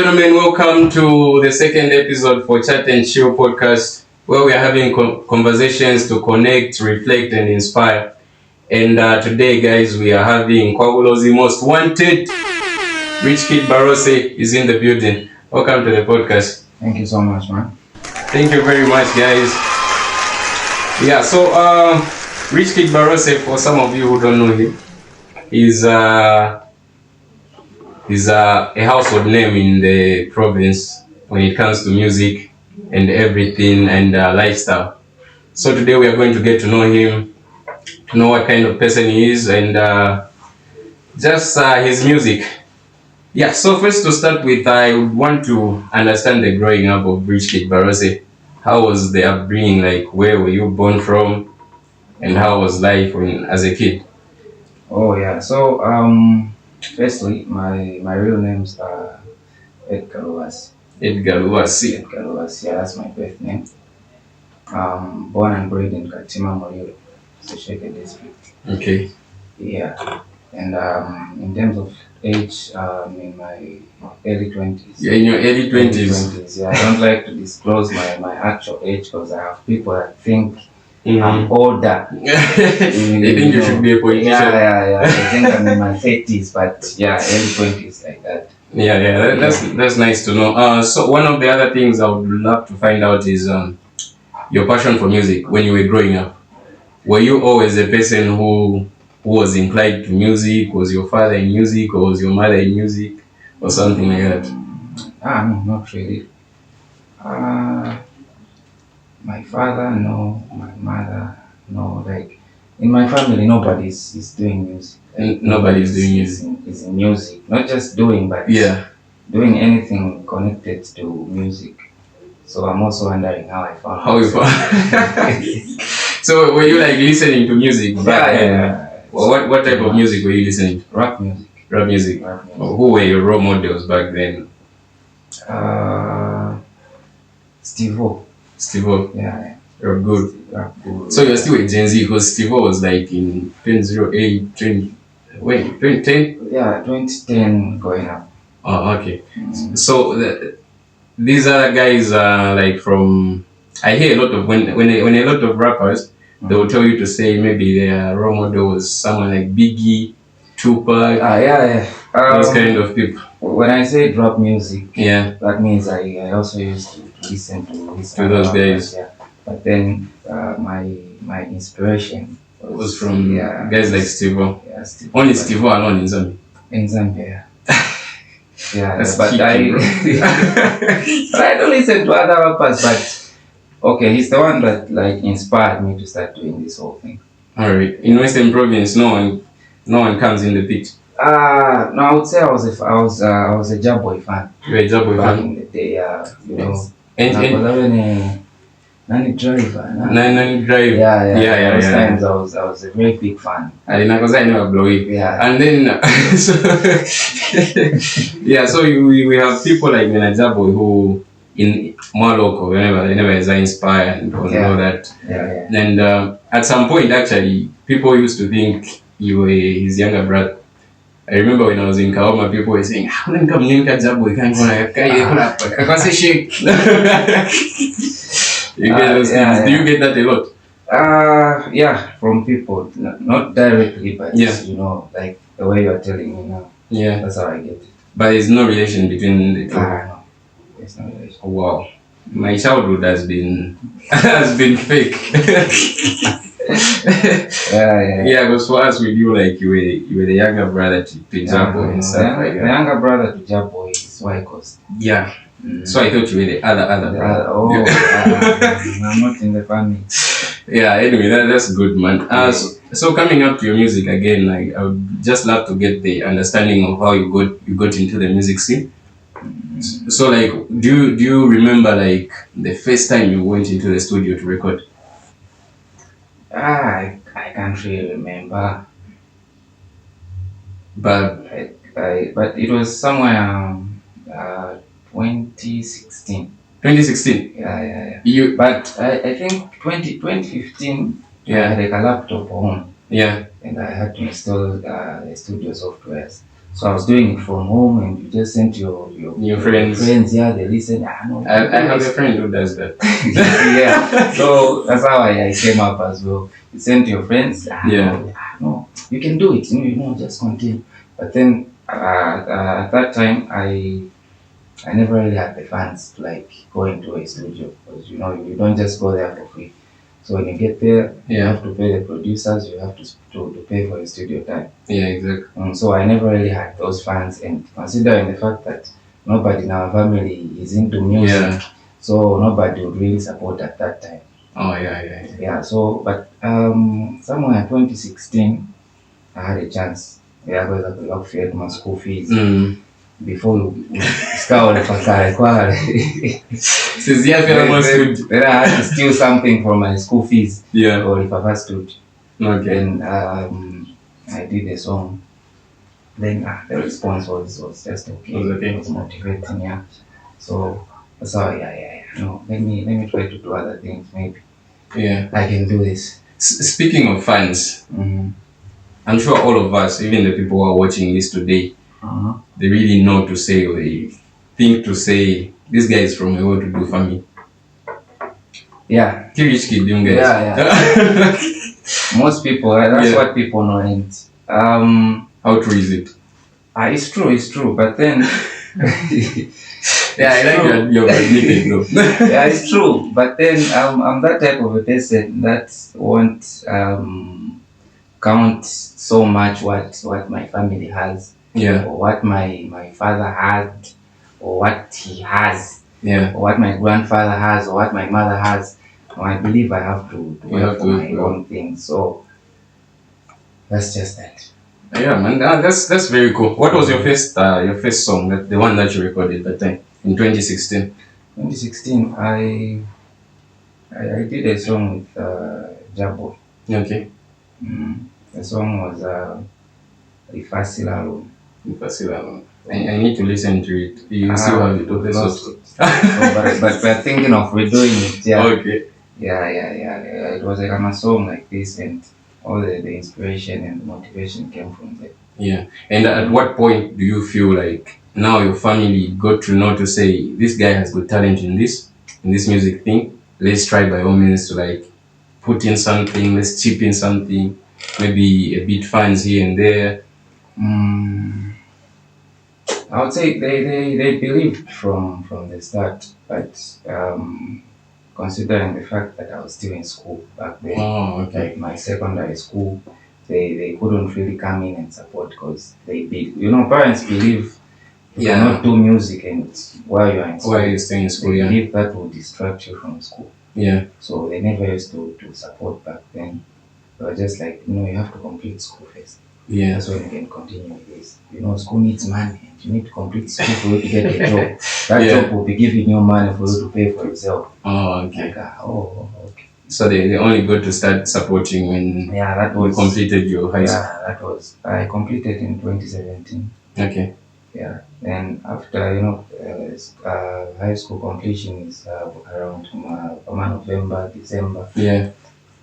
gentlemen, welcome to the second episode for Chat and Chill podcast, where we are having conversations to connect, reflect, and inspire. And today, guys, we are having Kwagulozi Most Wanted. Rich Kid Barotse is in the building. Welcome to the podcast. Thank you so much, man. Thank you very much, guys. Yeah, so Rich Kid Barotse, for some of you who don't know him, is a household name in the province when it comes to music and everything and lifestyle. So today we are going to get to know him, to know what kind of person he is, and just his music. Yeah, so first to start with, I would want to understand the growing up of Rich Kid Barotse. How was the upbringing? Like, where were you born from? And how was life as a kid? Oh, yeah. So, firstly, my real name's Edgar Luas. Edgar Luas. Edgar Luas, yeah, that's my birth name. Born and bred in Katima, Moriro, Sesheke district. Okay. Yeah. And in terms of age, in my early 20s. Yeah, in your early 20s. Yeah, I don't like to disclose my actual age because I have people that think I'm older. They think you should be a politician. Yeah. I think I'm in my 30s, but yeah, early 20s like that. Yeah, that's nice to know. So one of the other things I would love to find out is your passion for music when you were growing up. Were you always a person who was inclined to music? Was your father in music, or was your mother in music, or something like that? No, not really. My father, no. My mother, no. Like in my family, nobody is doing music. Like, Nobody's doing music. Is in music, not just doing, but doing anything connected to music. So I'm also wondering how I found. How you found? So were you like listening to music back then? Yeah. Well, what type of music were you listening to? Rap music. Rap music. Who were your role models back then? Steve-O. Steve-O. Yeah. You're good. Good. So you're still a Gen Z because Steve-O was like in 2008, 2010? Yeah, 2010 going up. Oh, okay. So these other guys are like from. I hear a lot of when a lot of rappers they will tell you to say maybe their role model was someone like Biggie, Tupac. Those kind of people. When I say rap music, that means I also used to listen to those guys. Yeah. But then my inspiration was from guys like Steve-O. Yeah, Only Steve-O alone in Zambia. In Zambia. But I don't listen to other rappers, but okay, he's the one that like inspired me to start doing this whole thing. Alright. In Western Province, no one comes in the picture. No, I would say I was a Jaboy fan. You were a Jaboy back fan in the day, you know. And Nani Driver. Nani Drive. Yeah. Those times I was a very big fan. I never blow it. Yeah. And then so we have people like Jaboy who in more local, whenever is inspired and all that. Yeah. And at some point, actually, people used to think you were his younger brother. I remember when I was in Kaoma, people were saying, "How can come name Jaboy? Can't You get those things. Do you get that a lot? Yeah, from people, not directly, but you know, like the way you are telling me now. Yeah, that's how I get it. But there's no relation between the two. No, there's no relation. Wow, my childhood has been fake. Yeah, because for us, we do like you were the younger brother to Jaboy and stuff like that. The younger brother to Jaboy is why cost. Yeah. So I thought you were the other brother. I'm not in the family. Yeah, anyway, that's good, man. So coming up to your music again, like I would just love to get the understanding of how you got into the music scene. So like, do you remember like the first time you went into the studio to record? I can't really remember. But it was somewhere 2016. 2016? Yeah. But I think 2015, I had like a laptop home. Yeah. And I had to install the studio softwares. So I was doing it from home, and you just sent your friends. Yeah, they listen. No, I have a friend who does that. Yeah, so that's how I came up as well. You send to your friends. No, you can do it. Just continue. But then at that time, I never really had the funds to like go into a studio, because you don't just go there for free. So when you get there, you have to pay the producers, you have to pay for the studio time. Yeah, exactly. So I never really had those funds, and considering the fact that nobody in our family is into music, so nobody would really support at that time. Oh yeah. Yeah. So, but somewhere in 2016, I had a chance. Yeah, because I could afford my school fees. Before you start on since then I had to steal something from my school fees. Yeah. Or if I first stood. Okay. Then I did a song. Then the response was just okay. It was motivating, yeah. So that's how no, let me try to do other things, maybe. Yeah. I can do this. Speaking of fans, I'm sure all of us, even the people who are watching this today, they really know to say, or they think to say, this guy is from a well-to-do family. Yeah. Rich Kid, guys. Yeah. Most people, that's what people know. And how true is it? It's true. But then, yeah, I like your magnetic though. Yeah, it's true. But then, I'm that type of a person that won't count so much what my family has. Yeah. Or what my father had, or what he has. Yeah. Or what my grandfather has, or what my mother has. I believe I have to work for my own thing. So that's just that. Yeah, man, that's very cool. What was your first song, the one that you recorded that time in 2016? 2016, I did a song with Jabo. Okay. The song was Ifasila. I need to listen to it. You still have it, okay? But we're thinking of redoing it. Yeah. Okay. Yeah. It was like a song like this, and all the inspiration and the motivation came from there. Yeah. And at what point do you feel like now your family got to know to say, this guy has good talent in this music thing? Let's try by all means to like put in something, let's chip in something, maybe a bit fans here and there. I would say they believed from the start, but considering the fact that I was still in school back then, like my secondary school, they couldn't really come in and support, because parents believe you cannot do music and while you are in school. While you're staying in school, they believe that will distract you from school. Yeah. So they never used to support back then. They were just like, you have to complete school first. Yeah. That's when you can continue with this. School needs money, and you need to complete school for you to get a job. That job will be giving you money for you to pay for yourself. Oh, okay. Like, okay. So they only got to start supporting when you completed your high school. Yeah, that was. I completed in 2017. Okay. Yeah. Then after high school completion is around November, December. Yeah.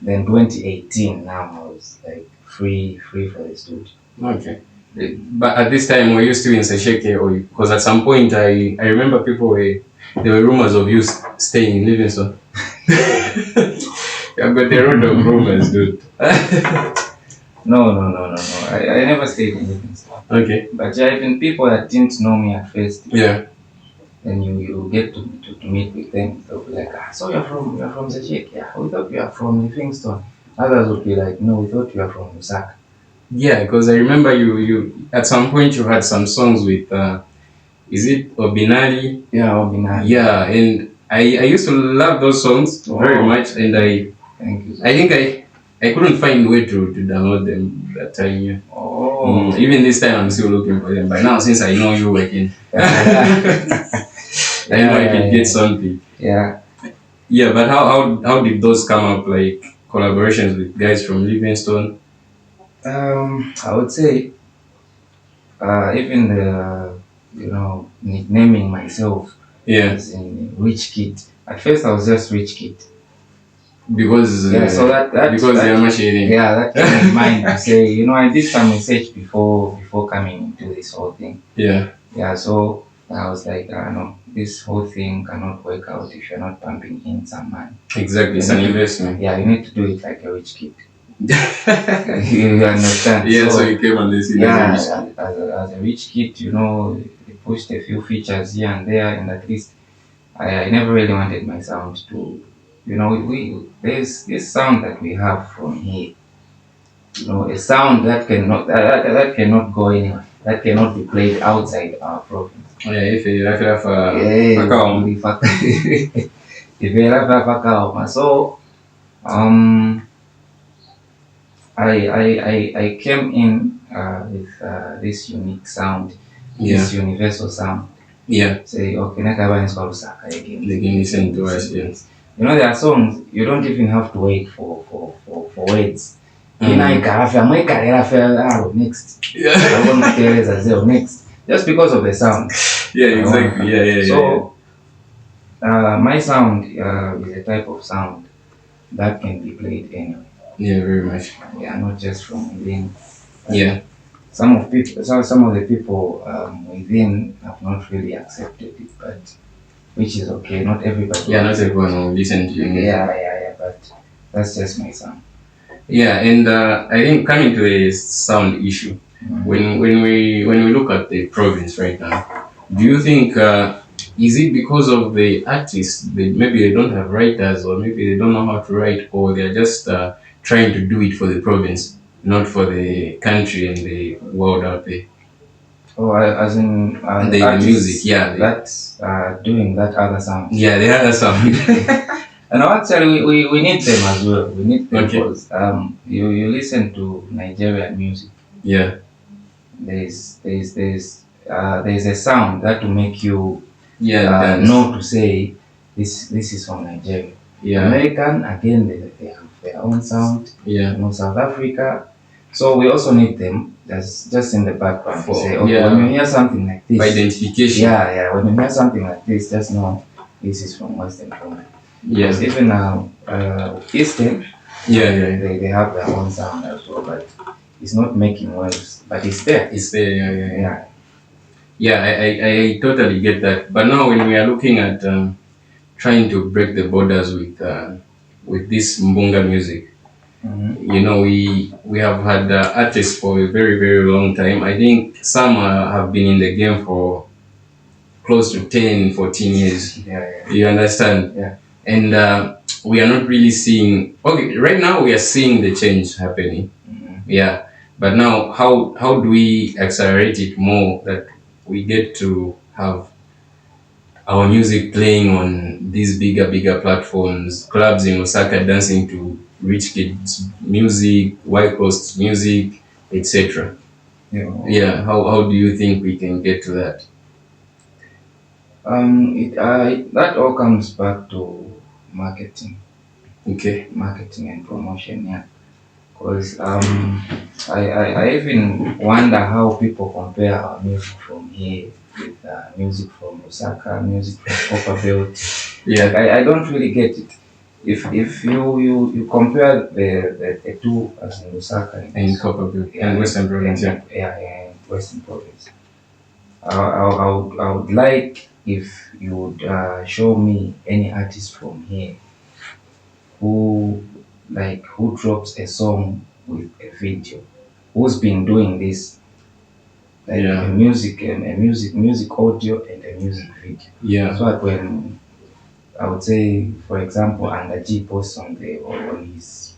Then 2018 now I was like free for the studio. Okay. But at this time, were you still in Sesheke, or because at some point I remember there were rumors of you staying in Livingston. I've got a lot of rumors, dude. No. I never stayed in Livingston. Okay. But even people that didn't know me at first. Yeah. Then you get to meet with them. They'll be like, so you're from Sesheke? Yeah, we thought you are from Livingston. Others would be like, no, we thought you are from Lusaka. Yeah, because I remember you at some point you had some songs with is it Obinali? Yeah, Obinali. Yeah, and I used to love those songs very much, and thank you. I think I couldn't find a way to download them that time. Yeah. Even this time I'm still looking for them. But now since I know you, I can I know I can get something. Yeah. Yeah, but how did those come up, like collaborations with guys from Livingston? I would say even the nicknaming myself as in Rich Kid. At first I was just Rich Kid. Because so that because they are machining. Yeah, that came in mind to say, you know, I did some research before coming into this whole thing. Yeah. Yeah, so I was like, no, this whole thing cannot work out if you're not pumping in some money. Exactly, it's an investment. Yeah, you need to do it like a rich kid. You understand? Yeah, so you came on this. Yeah, as a rich kid, you know, they pushed a few features here and there, and at least I never really wanted my sound to, you know, there's this sound that we have from here, you know, a sound that cannot go anywhere, that cannot be played outside our province. Oh, yeah, if you have so I came in with this unique sound, this universal sound. Yeah. Say, okay, they can listen to us. Yes. You know, there are songs you don't even have to wait for words. Next. Yeah. Next. Just because of the sound. Yeah, exactly. Yeah. So, my sound is a type of sound that can be played anywhere. Yeah, very much. Yeah, not just from within. Yeah. Some of the people within have not really accepted it, but which is okay. Not everybody. Yeah, not everyone will listen to you. Yeah. But that's just my sound. Yeah, and I think coming to a sound issue, when we look at the province right now, do you think is it because of the artists? Maybe they don't have writers, or maybe they don't know how to write, or they're just trying to do it for the province, not for the country and the world out there? Oh, as in the music, yeah. That's doing that other sound. Yeah, the other sound. And actually, we need them as well. We need them because you listen to Nigerian music. Yeah. There's a sound that will make you know to say this is from Nigeria. Yeah. American, again, they have their own sound. Yeah. You know, South Africa. So we also need them just in the background to say, okay, when you hear something like this, identification. Yeah. When you hear something like this, just know this is from Western Congo. Yes. Even Eastern, they have their own sound as well, but it's not making waves, but it's there. It's there, yeah. Yeah, I totally get that. But now when we are looking at trying to break the borders with this Mbunga music, you know, we have had artists for a very, very long time. I think some have been in the game for close to 10, 14 years. Yeah. You understand? Yeah. And we are not really seeing. Okay, right now we are seeing the change happening. Yeah, but now how do we accelerate it more that we get to have our music playing on these bigger platforms, clubs in Osaka dancing to Rich Kid's music, White Coast music, etc. Yeah. How do you think we can get to that? That all comes back to marketing. Okay. Marketing and promotion, yeah. Because I even wonder how people compare our music from here with music from Osaka, music from Copperbelt. Yeah. I don't really get it. If you compare the two, as in Osaka and Copperbelt and Western Province, yeah, Western Province. I would like if you would show me any artist from here who drops a song with a video, who's been doing this, like a music audio and a music video. Yeah. So when I would say, for example, Under G posts on his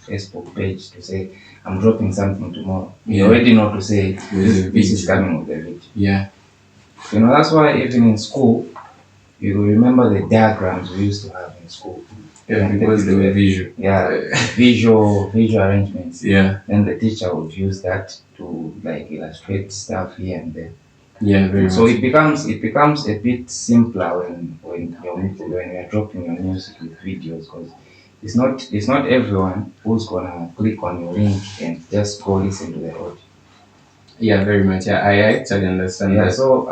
Facebook page to say, I'm dropping something tomorrow. You already know to say this is coming with the video. Yeah. You know, that's why even in school, you remember the diagrams we used to have in school. Yeah, because they were visual. Yeah, visual arrangements. Yeah. Then the teacher would use that to illustrate stuff here and there. Yeah, very so much. it becomes a bit simpler when you're dropping your music with videos, because it's not everyone who's gonna click on your link and just go listen to the audio. Yeah, very much. Yeah, I actually understand that. So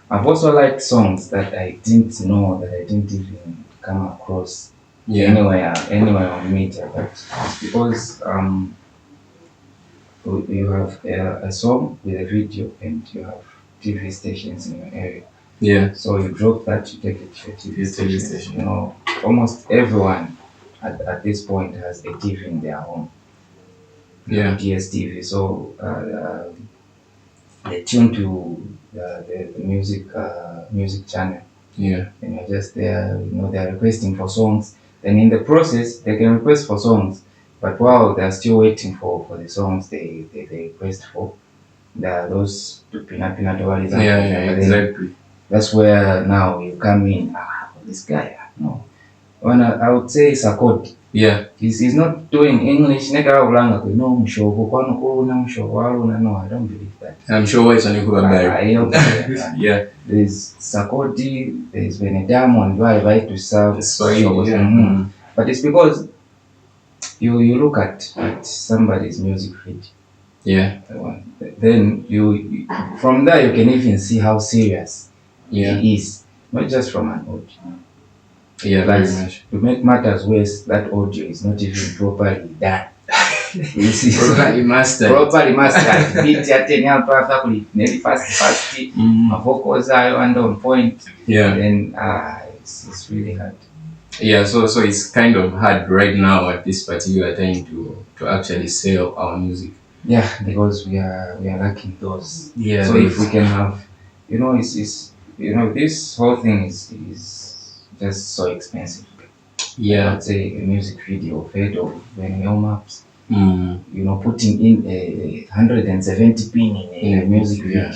I've also liked songs that I didn't know, that I didn't even come across anywhere on media, but because you have a song with a video and you have TV stations in your area. Yeah. So you drop that, you take it to your TV station. You know, almost everyone at this point has a TV in their home. Yeah. DSTV. So they tune to the music channel. Yeah. And you're just there, you know, they're requesting for songs. Then in the process, they can request for songs. But while they're still waiting for the songs they request for, there are those peanut exactly. That's where now you come in. This guy, no. When I would say it's a code. Yeah. He's not doing English. No, I don't believe that. I'm sure it's only yeah. There's Sakoti, there's Benedamo, and why to serve. But it's because you look at somebody's music feed. Yeah. Then you from there you can even see how serious he is. Not just from an audio. Yeah, very much. To make matters worse, that audio is not even properly done. Properly mastered. Beat at any fast. My vocals are on point. Yeah. Then it's really hard. Yeah, so it's kind of hard right now at this particular time to actually sell our music. Yeah, because we are lacking those. Yeah. So if we can have, you know, it's this whole thing is just so expensive. Yeah. Let's say a music video fed of Venmo maps. You know, putting in a 170 pin in a music video.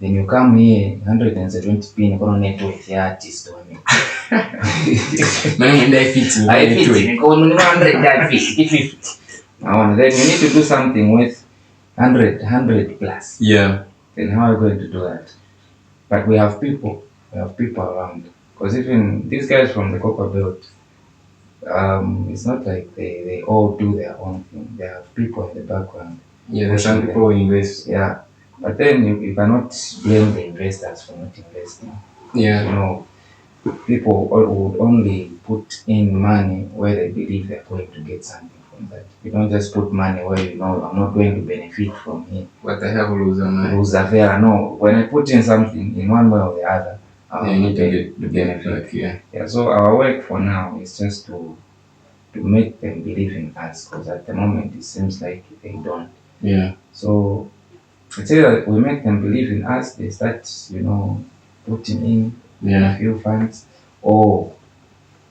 Then you come here, 170 pin on network the artist or me. I fit 150. Then you need to do something with 100 plus. Yeah. Then how are you going to do that? But we have people around. Because even these guys from the Copper Belt, it's not like they all do their own thing. They have people in the background. Yeah, there's some people who invest. Yeah. But then you cannot blame the investors for not investing. Yeah. You know, people would only put in money where they believe they're going to get something from that. You don't just put money where you know I'm not going to benefit from it. But I have a loser money. No, when I put in something in one way or the other, you need to benefit. Yeah. So our work for now is just to make them believe in us, because at the moment it seems like they don't. Yeah. So it's either we make them believe in us, they start, you know, putting in a few funds, or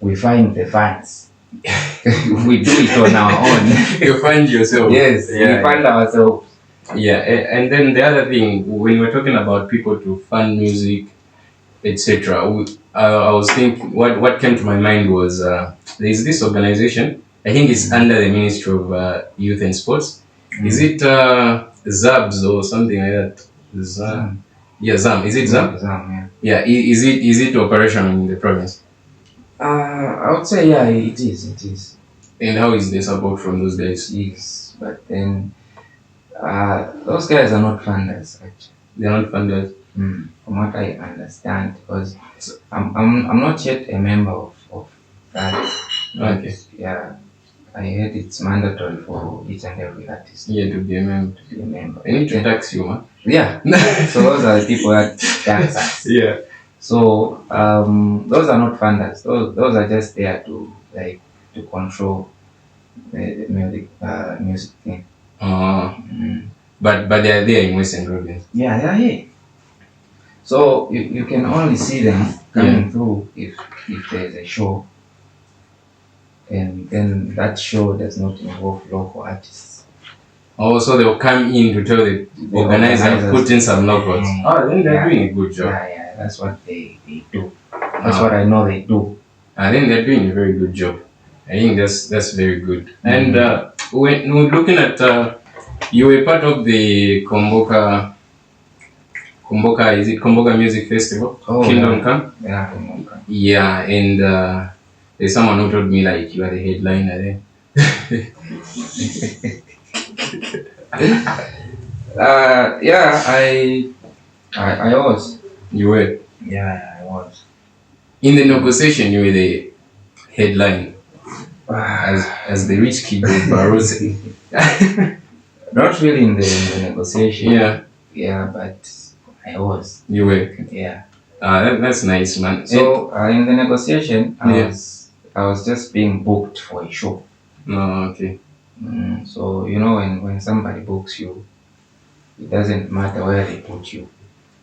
we find the funds. We do it on our own. You find yourself. Yes, we find ourselves. Yeah, and then the other thing, when we're talking about people to fund music, etc., I was thinking, what came to my mind was there's this organization, I think it's under the Ministry of Youth and Sports. Is it ZABS or something like that? ZAM. Yeah, ZAM. Is it ZAM? ZAM, yeah. Yeah, is it operational in the province? I would say, yeah, it is. And how is the support from those guys? Yes, but then those guys are not funders, actually. They're not funders? From what I understand, because I'm not yet a member of that. Okay. Yeah, I heard it's mandatory for each and every artist. Yeah, to be a member. I need to tax you, man. Yeah. So those are the people that tax us. Yeah. So those are not funders. Those are just there to control the music thing. But they are there in Western Province. Yeah, they are here. So you can only see them coming through if there's a show, and then that show does not involve local artists. Oh, so they'll come in to tell the organizer, put in some locals. Oh, then they're doing a good job. Yeah, that's what they do. That's what I know they do. I think they're doing a very good job. I think that's very good. And when we're looking at, you were part of the Komboka, is it Komboka Music Festival? Kingdom Come? Yeah, Kingdom Come. Yeah, and there's someone who told me like you are the headliner there. Yeah, I was. You were? Yeah, I was. In the negotiation, you were the headline as the Rich Kid Barotse? Not really in the negotiation. Yeah. Yeah, but I was. You were. Yeah. That's nice, man. So in the negotiation, I was just being booked for a show. Oh, okay. So when somebody books you, it doesn't matter where they put you.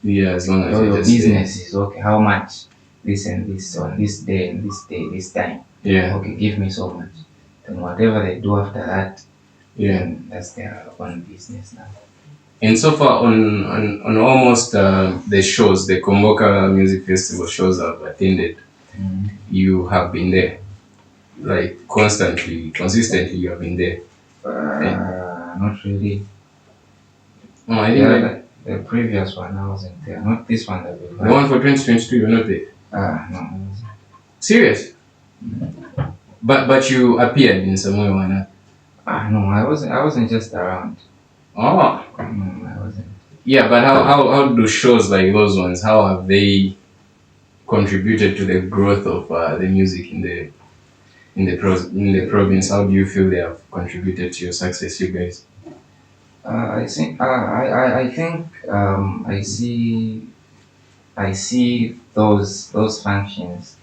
Yeah, as long as your business is okay. How much? This and this on this day and this day, this time. Yeah. Okay, give me so much. Then whatever they do after that, then that's their own business now. And so far on almost the shows, the Komboka Music Festival shows I've attended, you have been there. Like consistently you have been there. Not really. Oh, I think the previous one I wasn't there. Not this one that we've had. The one for 2022, you're not there? No, I wasn't. Serious? But you appeared in some way, why not? No, I wasn't just around. Oh. I wasn't. Yeah, but how do shows like those ones, how have they contributed to the growth of the music in the province? How do you feel they have contributed to your success, you guys? I think I see those functions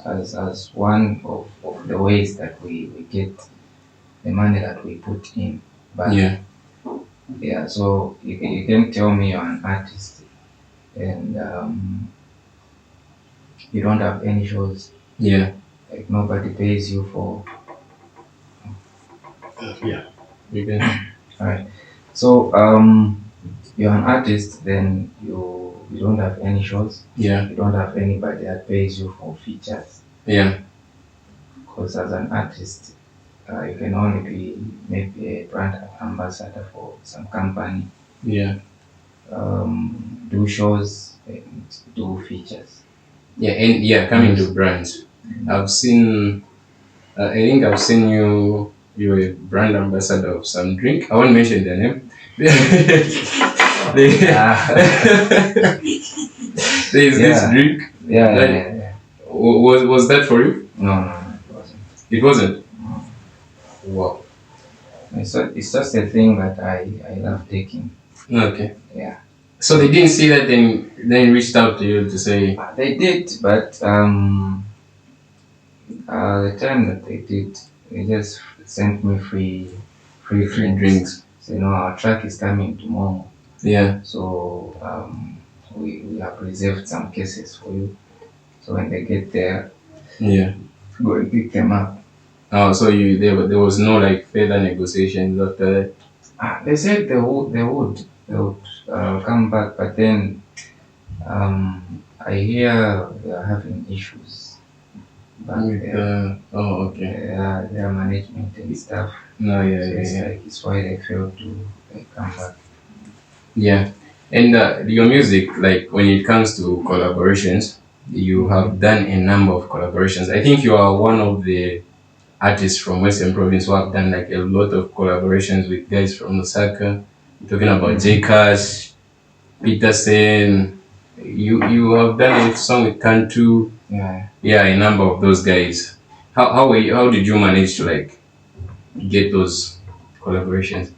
as one of the ways that we get the money that we put in. But yeah, so you can tell me you're an artist and you don't have any shows. Yeah. Like nobody pays you for. Yeah. You can. Alright. So you're an artist, then you don't have any shows. Yeah. You don't have anybody that pays you for features. Yeah. Because as an artist, you can only be maybe a brand ambassador for some company. Yeah. Do shows and do features. Yeah, and coming to brands. I've seen I think I've seen you're a brand ambassador of some drink. I won't mention their name. There's this drink. Yeah. Was that for you? No, it wasn't. It wasn't? No. Wow. It's just a thing that I love taking. Okay. Yeah. So they didn't see that, then reached out to you to say. They did, but the time that they did, they just sent me free drinks. So our track is coming tomorrow. Yeah. So we have reserved some cases for you. So when they get there, go and pick them up. Oh, so there was no like further negotiations after that? They said they would come back, but then I hear they are having issues back there. Oh, okay. Their management and stuff. No, It's why they failed to come back. Yeah, and your music, like when it comes to collaborations, you have done a number of collaborations. I think you are one of the artists from Western Province who have done like a lot of collaborations with guys from Lusaka. Talking about J Cash, Peterson. You have done a song with Kantu. Yeah, a number of those guys. How did you manage to like get those collaborations?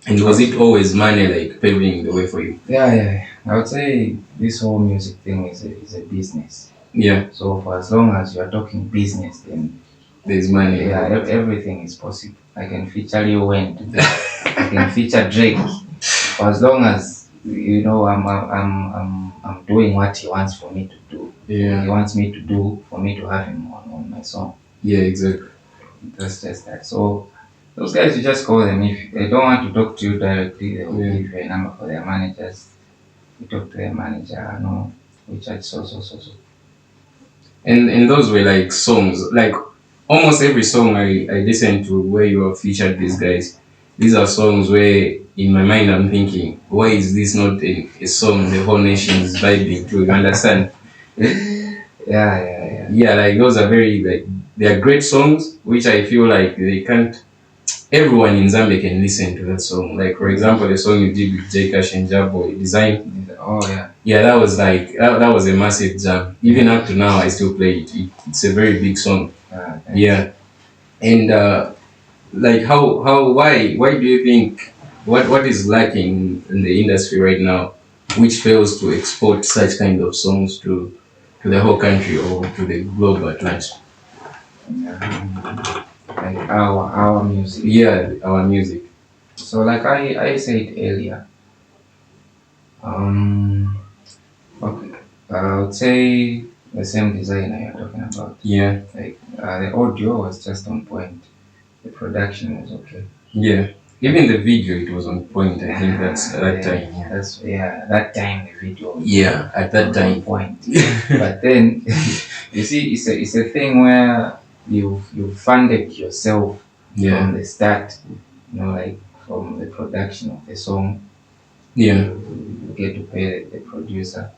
And was it always money like paving the way for you? Yeah. I would say this whole music thing is a business. Yeah. So for as long as you are talking business, then there's money. Yeah, everything is possible. I can feature Lil Wayne. I can feature Drake. For as long as I'm doing what he wants for me to do. Yeah. He wants me to do for me to have him on my song. Yeah, exactly. That's just that. So those guys, you just call them. If they don't want to talk to you directly, they will give you a number for their managers. You talk to their manager, we charge so. And those were like songs, like almost every song I listen to where you have featured these guys. These are songs where in my mind I'm thinking, why is this not a song the whole nation is vibing to? You understand? Yeah. Yeah, like those are very like they are great songs, which I feel like they can't everyone in Zambia can listen to that song. Like for example, the song you did with J Cash and Jabo, Design. Oh yeah. Yeah, that was like that was a massive jam. Even up to now, I still play it. It's a very big song. Yeah, and like why do you think what is lacking in the industry right now, which fails to export such kind of songs to the whole country or to the globe at large? Like our music. Yeah, our music. So like I said earlier, okay, I would say the same designer you're talking about. Yeah. Like the audio was just on point. The production was okay. Yeah. Even the video, it was on point. I think that's at that time. Yeah. That time the video. At that time. On point. But then, you see, it's a thing where you funded yourself from the start. You know, like from the production of the song. Yeah. You get to pay the producer.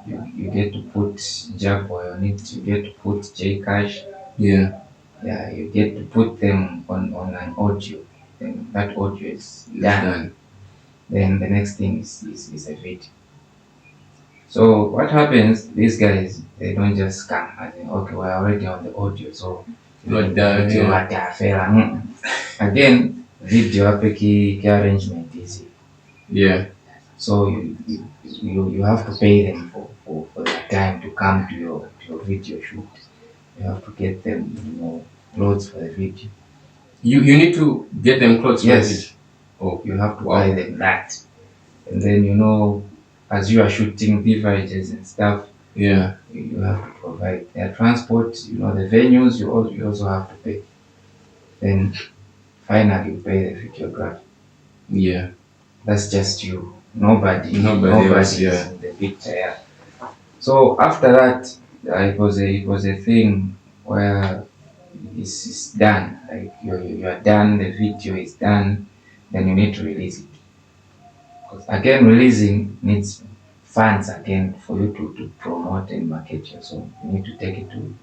You get to put Jackboy on it. You get to put J Cash. Yeah. Yeah, you get to put them on an audio. Then that audio is done. Then the next thing is a video. So what happens? These guys, they don't just come as in, okay, we're already on the audio, so again, video key arrangement easy. Yeah. So you have to pay them for the time to come to your video shoot. You have to get them, clothes for the video. You need to get them clothes for the video? Oh, you have to buy them that. And then, as you are shooting beverages and stuff, you have to provide their transport, the venues, you also have to pay. Then finally you pay the videographer. Yeah. That's just you. Nobody else, is in the picture. Yeah. So after that, it was a thing where it's done. Like you are done, the video is done, then you need to release it. Because again, releasing needs funds again for you to promote and market your song. You need to take it to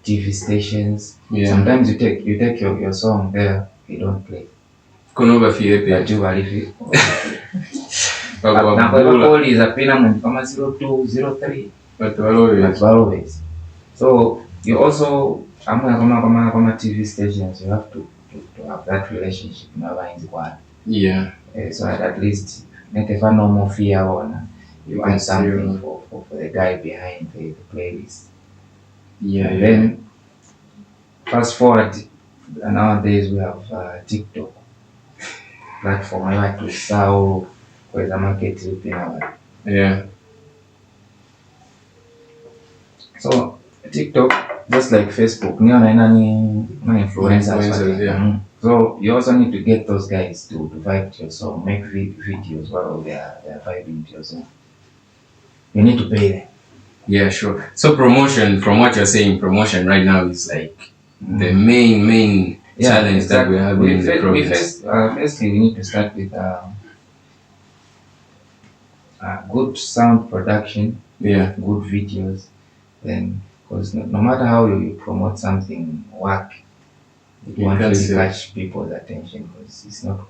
TV stations. Yeah. Sometimes you take your song there, they don't play. Call is a payment from 0203. But always. So you also TV stations, you have to have that relationship. Yeah. So at least make a no more fear on you want something for the guy behind the playlist. Yeah. And then fast forward, nowadays we have TikTok platform where to sell with the market. Yeah. So TikTok, just like Facebook, influencers. Yeah. So you also need to get those guys to vibe to your song, make videos while they are vibing to your song. You need to pay them. Yeah, sure. So promotion, from what you're saying, promotion right now is like the main challenge that we have in the province. Firstly, we need to start with good sound production. Yeah. Good videos. Then, because no matter how you promote something, it won't really catch people's attention because it's not good.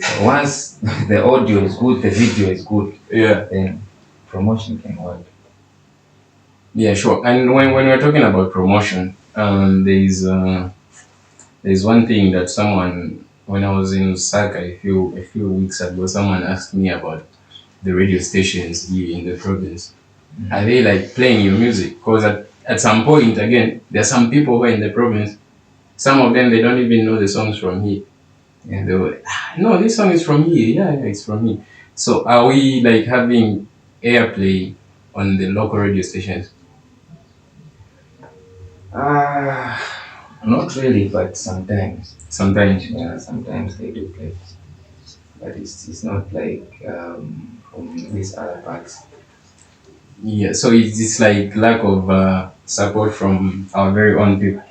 So once the audio is good, the video is good, then promotion can work. Yeah, sure. And when we're talking about promotion, there's one thing that someone, when I was in Osaka a few weeks ago, someone asked me about the radio stations here in the province. Mm-hmm. Are they like playing your music? Because at some point, again, there are some people who are in the province. Some of them, they don't even know the songs from here. Yeah. They were, no, this song is from here. Yeah, it's from here. So are we like having airplay on the local radio stations? Not really, but sometimes. Sometimes. Yeah, sometimes they do play. But it's not like from these other parts. Yeah, so it's like lack of support from our very own people.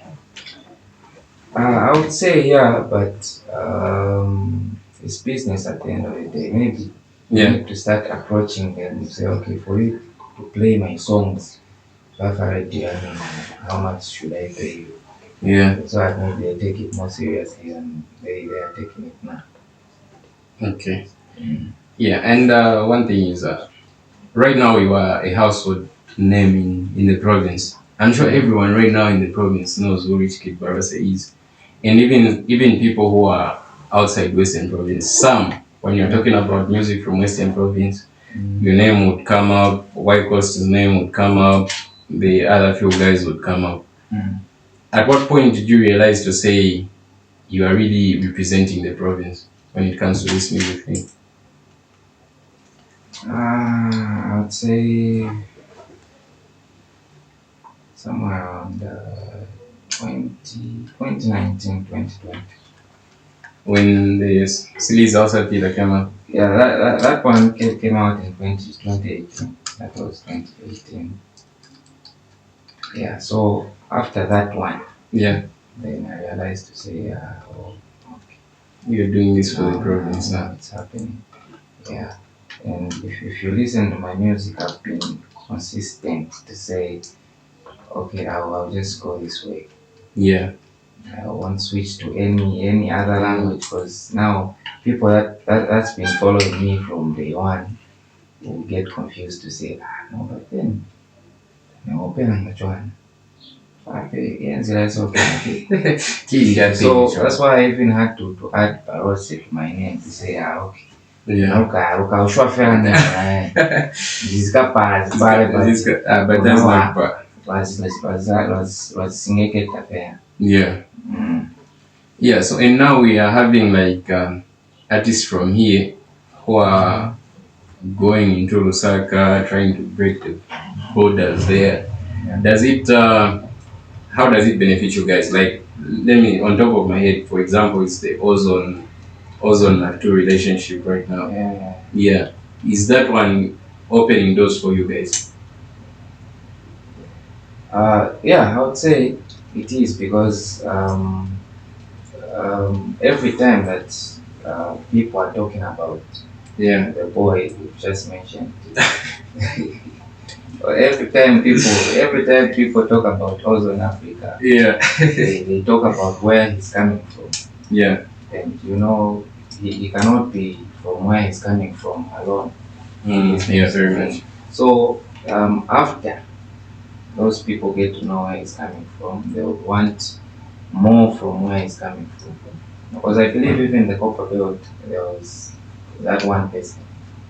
I would say but it's business at the end of the day. Maybe you need to start approaching them and say, okay, for you to play my songs, how much should I pay you? Yeah. So I think they take it more seriously and they are taking it now. Okay. Yeah, and one thing is, right now you are a household name in the province. I'm sure everyone right now in the province knows who Rich Kid Barotse is, and even people who are outside Western Province. Some, when you're talking about music from Western Province, your name would come up. White Coast's name would come up. The other few guys would come up. At what point did you realize to say you are really representing the province when it comes to this music thing? I would say somewhere around 2019, 2020. When the Sleaze outside Peter came out. Yeah, that one came out in 2018. That was 2018. Yeah, so after that one, Yeah, then I realized to say, oh, okay, you're doing this for the province now now. it's happening. Yeah, and if you listen to my music, I've been consistent to say, okay, I'll just go this way. Yeah, I won't switch to any other language because now people that's been following me from day one will get confused to say, no, but then open and join. Okay. So that's why I even had to add Barotse to my name to say, okay. yeah. But that's not bad. Yeah. Yeah, so and now we are having like artists from here who are going into Lusaka, trying to break the borders there. Does it, how does it benefit you guys? Like, let me, on top of my head, for example, it's the Ozone 2 relationship right now. Yeah. Is that one opening doors for you guys? Yeah, I would say it is because every time that people are talking about the boy you just mentioned, every time people talk about Ozone Africa, they talk about where he's coming from. Yeah. And you know, he cannot be from where he's coming from alone. Yeah, very much. So after those people get to know where he's coming from, they would want more from where he's coming from. Because I believe even the copper belt, there was that one person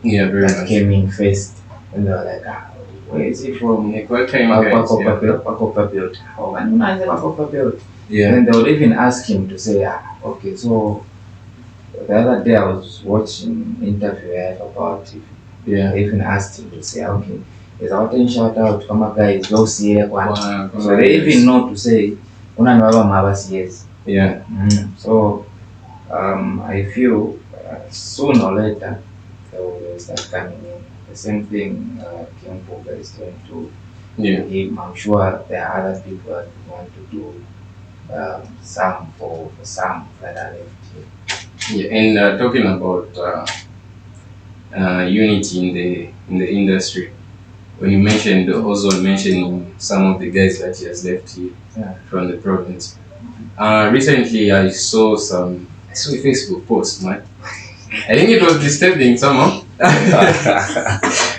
that came in first, and they were like, where is he from? Copper belt. Oh, and copper belt. Yeah. And they would even ask him to say, okay, so the other day I was watching an interview I had about it. Yeah. They even asked him to say, okay, there's a certain shout out from a guy, go see it. So they even know to say, yes. Yeah. So I feel sooner or later they will start coming in. The same thing Mbunga is going to him. I'm sure there are other people that want to do some for some that are left here. Yeah, and talking about unity in the industry, when you mentioned Ozone mentioning some of the guys that he has left here from the province. Recently I saw a Facebook post, man. I think it was disturbing somehow.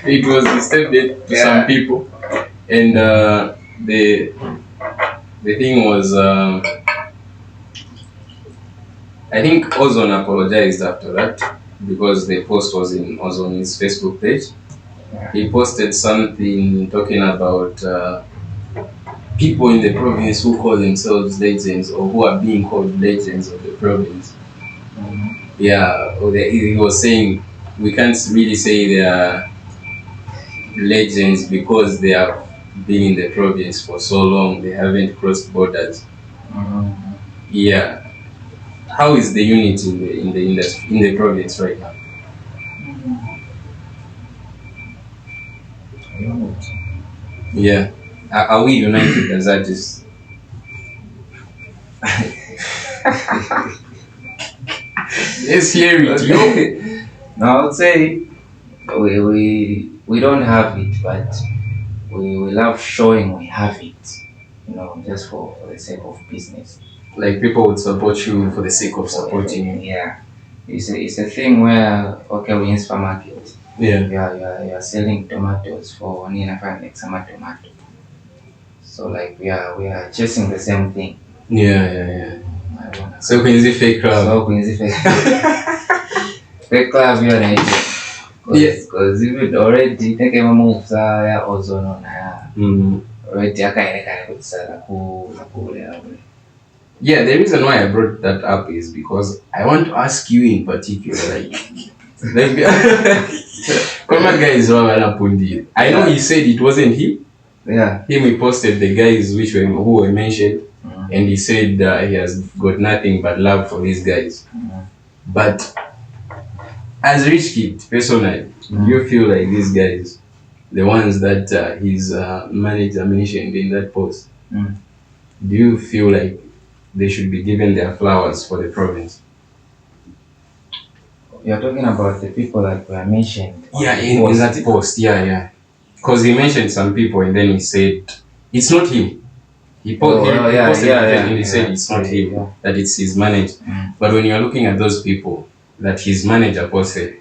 It was disturbing to some people. And the thing was, I think Ozone apologized after that because the post was in Ozone's Facebook page. He posted something talking about people in the province who call themselves legends or who are being called legends of the province. Yeah, he was saying we can't really say they are legends because they have been in the province for so long, they haven't crossed borders. Yeah. How is the unity in the industry in the province right now? Yeah. Are we united as artists? Let's hear it. Now I would say we don't have it, but we love showing we have it. just for the sake of business. Like people would support you for the sake of supporting you. Yeah. It's a thing where, okay, we're in supermarket. Yeah. You're selling tomatoes for like some tomato. So like we are chasing the same thing. Yeah. So can you fake crowd? So can you fake crowd we are because if it already take a move also no already akaeleka kutsala ku. Yeah, the reason why I brought that up is because I want to ask you in particular, like Koma guys I know he said it wasn't him. Yeah. Him, he posted the guys who were mentioned, and he said he has got nothing but love for these guys. But as Rich Kid, personally, do you feel like these guys, the ones that his manager mentioned in that post, do you feel like they should be given their flowers for the province? You're talking about the people that were mentioned. Yeah, in that post, yeah. Because he mentioned some people and then he said it's not him. He posted and he said it's not him, that it's his manager. But when you're looking at those people that his manager posted,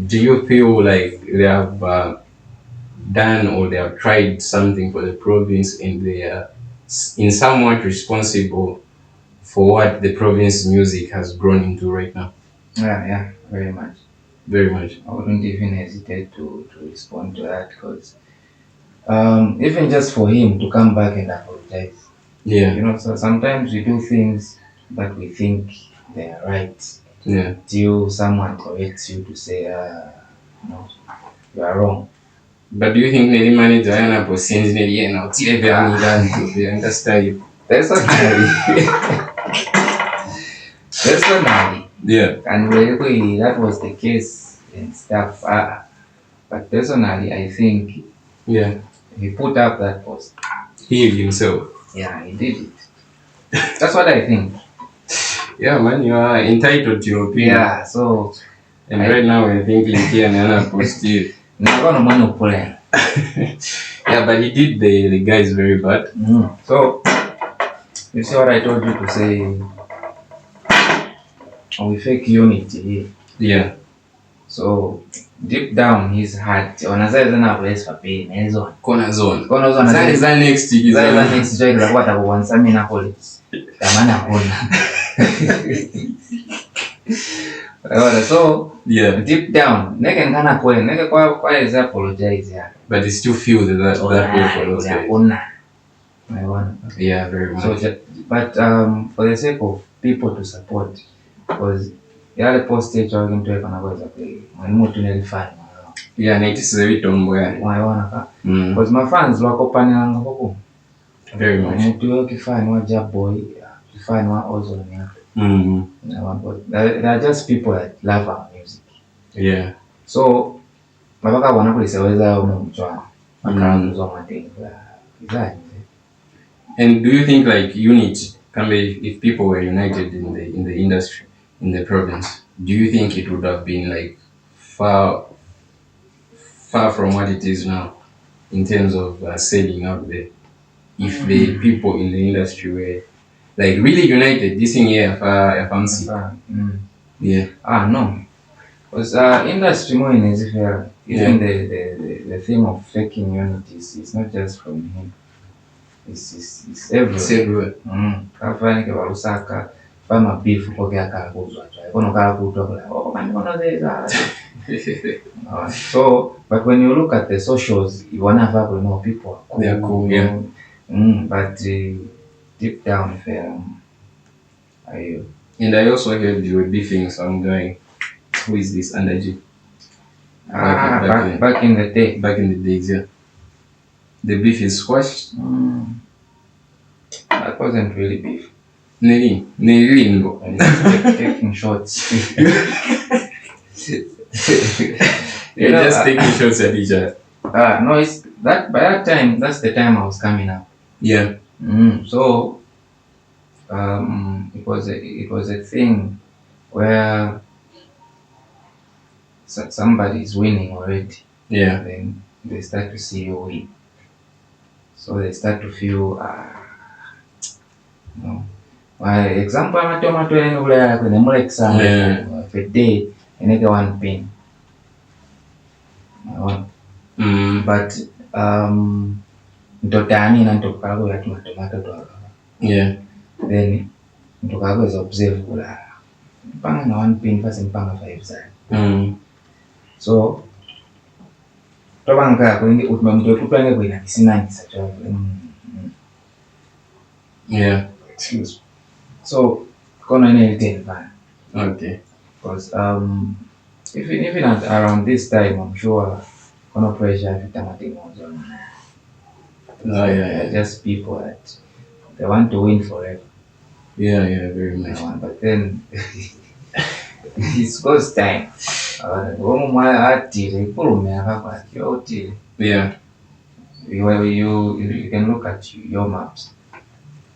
do you feel like they have done or they have tried something for the province and they are in somewhat responsible for what the province music has grown into right now? Yeah, very much. Very much. I wouldn't even hesitate to respond to that because even just for him to come back and apologize. Yeah. So sometimes we do things that we think they are right. Yeah. Till someone corrects you to say, no, you are wrong. But do you think the manager and a sends me and I'll tell you understand? Personally. Personally. Yeah. And really that was the case and stuff. But personally I think he put up that post. He himself. Yeah, he did it. That's what I think. Yeah, man, you are entitled to your opinion. Yeah, so and right now we're thinking here and I'm post you. Yeah, but he did the guys very bad. So you see what I told you to say. We fake unity here. Yeah. So deep down his heart wanazaiza na place for pain hizo kona zone za next joy za kwata kuanza mimi na college tamana kona. So deep down neke ngana kweli neke kwa is apologize ya but he still feel that way for those guys. Yeah, very much. So but for the sake of people to support, because yale postage wakintoeka na kweza kweli mwalimu tunalifanya. Yeah, na itise vitombo yani. Waona ka because my fans wako panelanga huko very much. Mtu yote kifani wa Jab Boy, kifani wa Ozone yako. They are just people that love our music. Yeah. So mabaka wanakuliseweza mchwana akaanza matengo ya. And do you think like unity can be if people were united in the industry in the province? Do you think it would have been like far from what it is now in terms of selling out there? If the people in the industry were like really united, this thing here, fancy. Yeah. No. Because industry more in Israel, even the thing of faking unity is not just from him. It's everywhere. Kafanya ke Lusaka, fama beef kwa kuzwa. Kono kala kutwa kwa So, but when you look at the socials, you wanna have more people. They are cool, yeah. But deep down, and I also heard you were beefing some guy. Who is this Underg? Back in the day. Back in the days, yeah. The beef is squashed. That wasn't really beef. Neri. Taking shots. You're just taking shots at each other. No, it's that by that time. That's the time I was coming up. Yeah. So, it was a thing where somebody is winning already. Yeah. Then they start to see you win. So they start to feel No. My example, I'm not doing the more example of a day, and I get 1 pin. But ndotani na ntokago ya tomato to. Yeah. Then ntokago is observe kula. Mpanga na 1 pin first mpanga 5 side. So tobanga ko ndi utmamto kupanga ko ina kisinani sacho. Yeah. Excuse. So kono ine ten van. Okay. Because even at around this time, I'm sure no pressure if anything was on. Yeah. Just people that they want to win forever. Yeah, very much. But then it goes time. Yeah. You can look at your maps.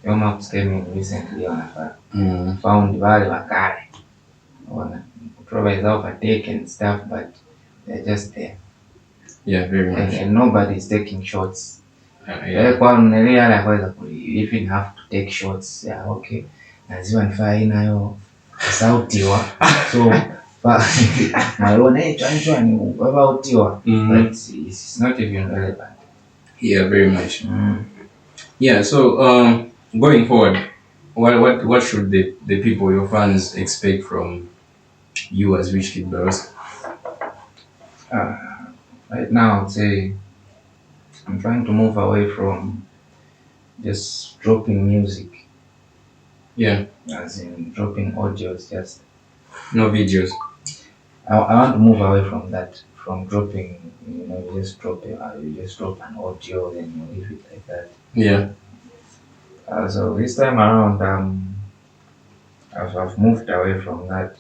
Your maps came in recently on a found Valley Wakare. Probably overtaken and stuff, but they're just there. Yeah, very much. And nobody's taking shots. Yeah. You even have to take shots. Yeah, okay. As you and fire now, out you so my own age, I'm about you, but it's not even relevant. Yeah, very much. Yeah, so going forward, what should the people, your fans, expect from you as Rich Kid Barotse? Right now, I'd say I'm trying to move away from just dropping music. Yeah. As in dropping audios, just no videos. I want to move away from that, from dropping, you just drop an audio, then you leave it like that. Yeah. So this time around, I've moved away from that.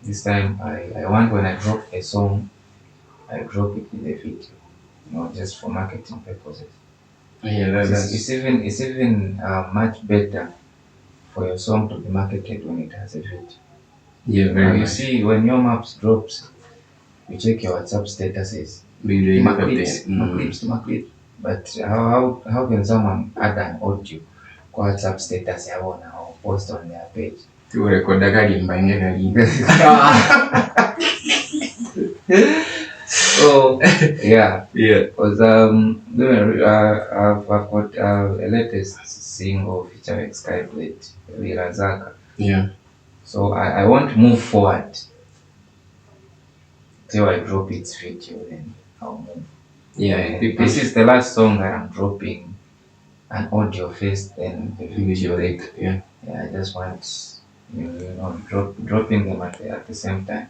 This time I want, when I drop a song, I drop it with a video, just for marketing purposes. Yeah, it's even much better for your song to be marketed when it has a video. Yeah, very much. You see, when your maps drops, you check your WhatsApp statuses. My clips. But how can someone add an audio to WhatsApp status or post on their page? To record So yeah. Because I've got a latest single featuring Skyblade, Lirazaka. Yeah. So I want to move forward till I drop its video, then I'll move. Yeah. This is the last song that I'm dropping an audio first, then the video later. Yeah. I just want dropping them at the same time.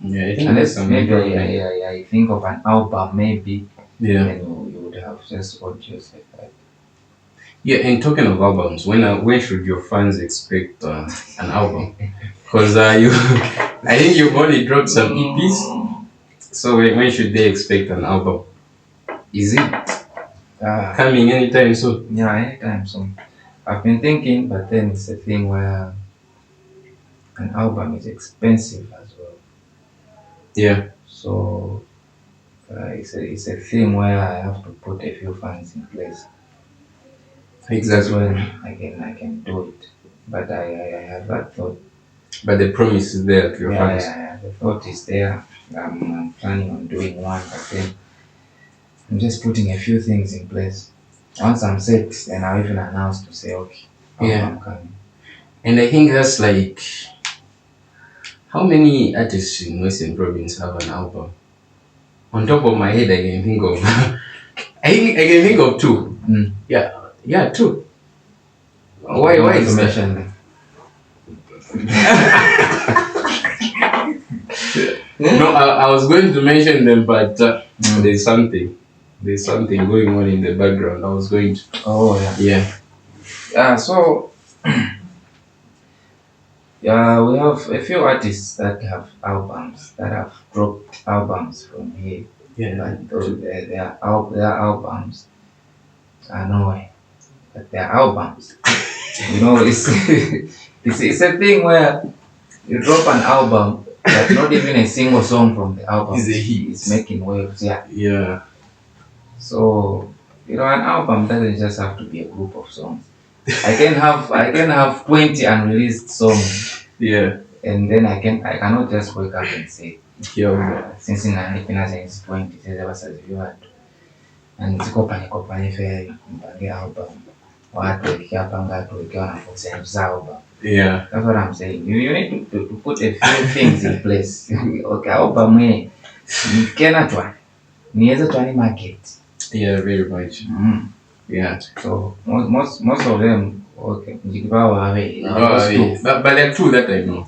Yeah, I think unless maybe I think of an album, maybe. Yeah. Then you would have just audios like that. Yeah, and talking of albums, when should your fans expect an album? Because I think you've only dropped some EPs. So when should they expect an album? Is it coming anytime soon? Yeah, anytime soon. I've been thinking, but then it's a thing where an album is expensive as well. Yeah. So it's a thing where I have to put a few funds in place. Exactly. That's when I can do it. But I have that thought. But the promise is there to your fans. Yeah, the thought is there. I'm planning on doing one, but then I'm just putting a few things in place. Once I'm set, then I'll even announce to say, okay, I'm coming. And I think that's like, how many artists in Western Province have an album? On top of my head, I can think of, I can think of two. Yeah, two. Why is that? Mention them? No, I was going to mention them, but there's something going on in the background. I was going to. Oh yeah. So we have a few artists that have albums, that have dropped albums from here. Yeah. But their albums are nowhere. But their albums, it's a thing where you drop an album, but not even a single song from the album is a hit. It's making waves. Yeah. So an album doesn't just have to be a group of songs. I can have 20 unreleased songs. Yeah. And then I cannot just wake up and say, since in 20 and kopanye fair mpange album. Watu wakiapanga tu wakiwa na concepts album. Yeah. That's what I'm saying. You need to put a few things in place. Okay, album hii nikienda tu niweze tu market. Yeah, very much. Yeah. So most of them, okay, Jikibawa away. But they're true that I know.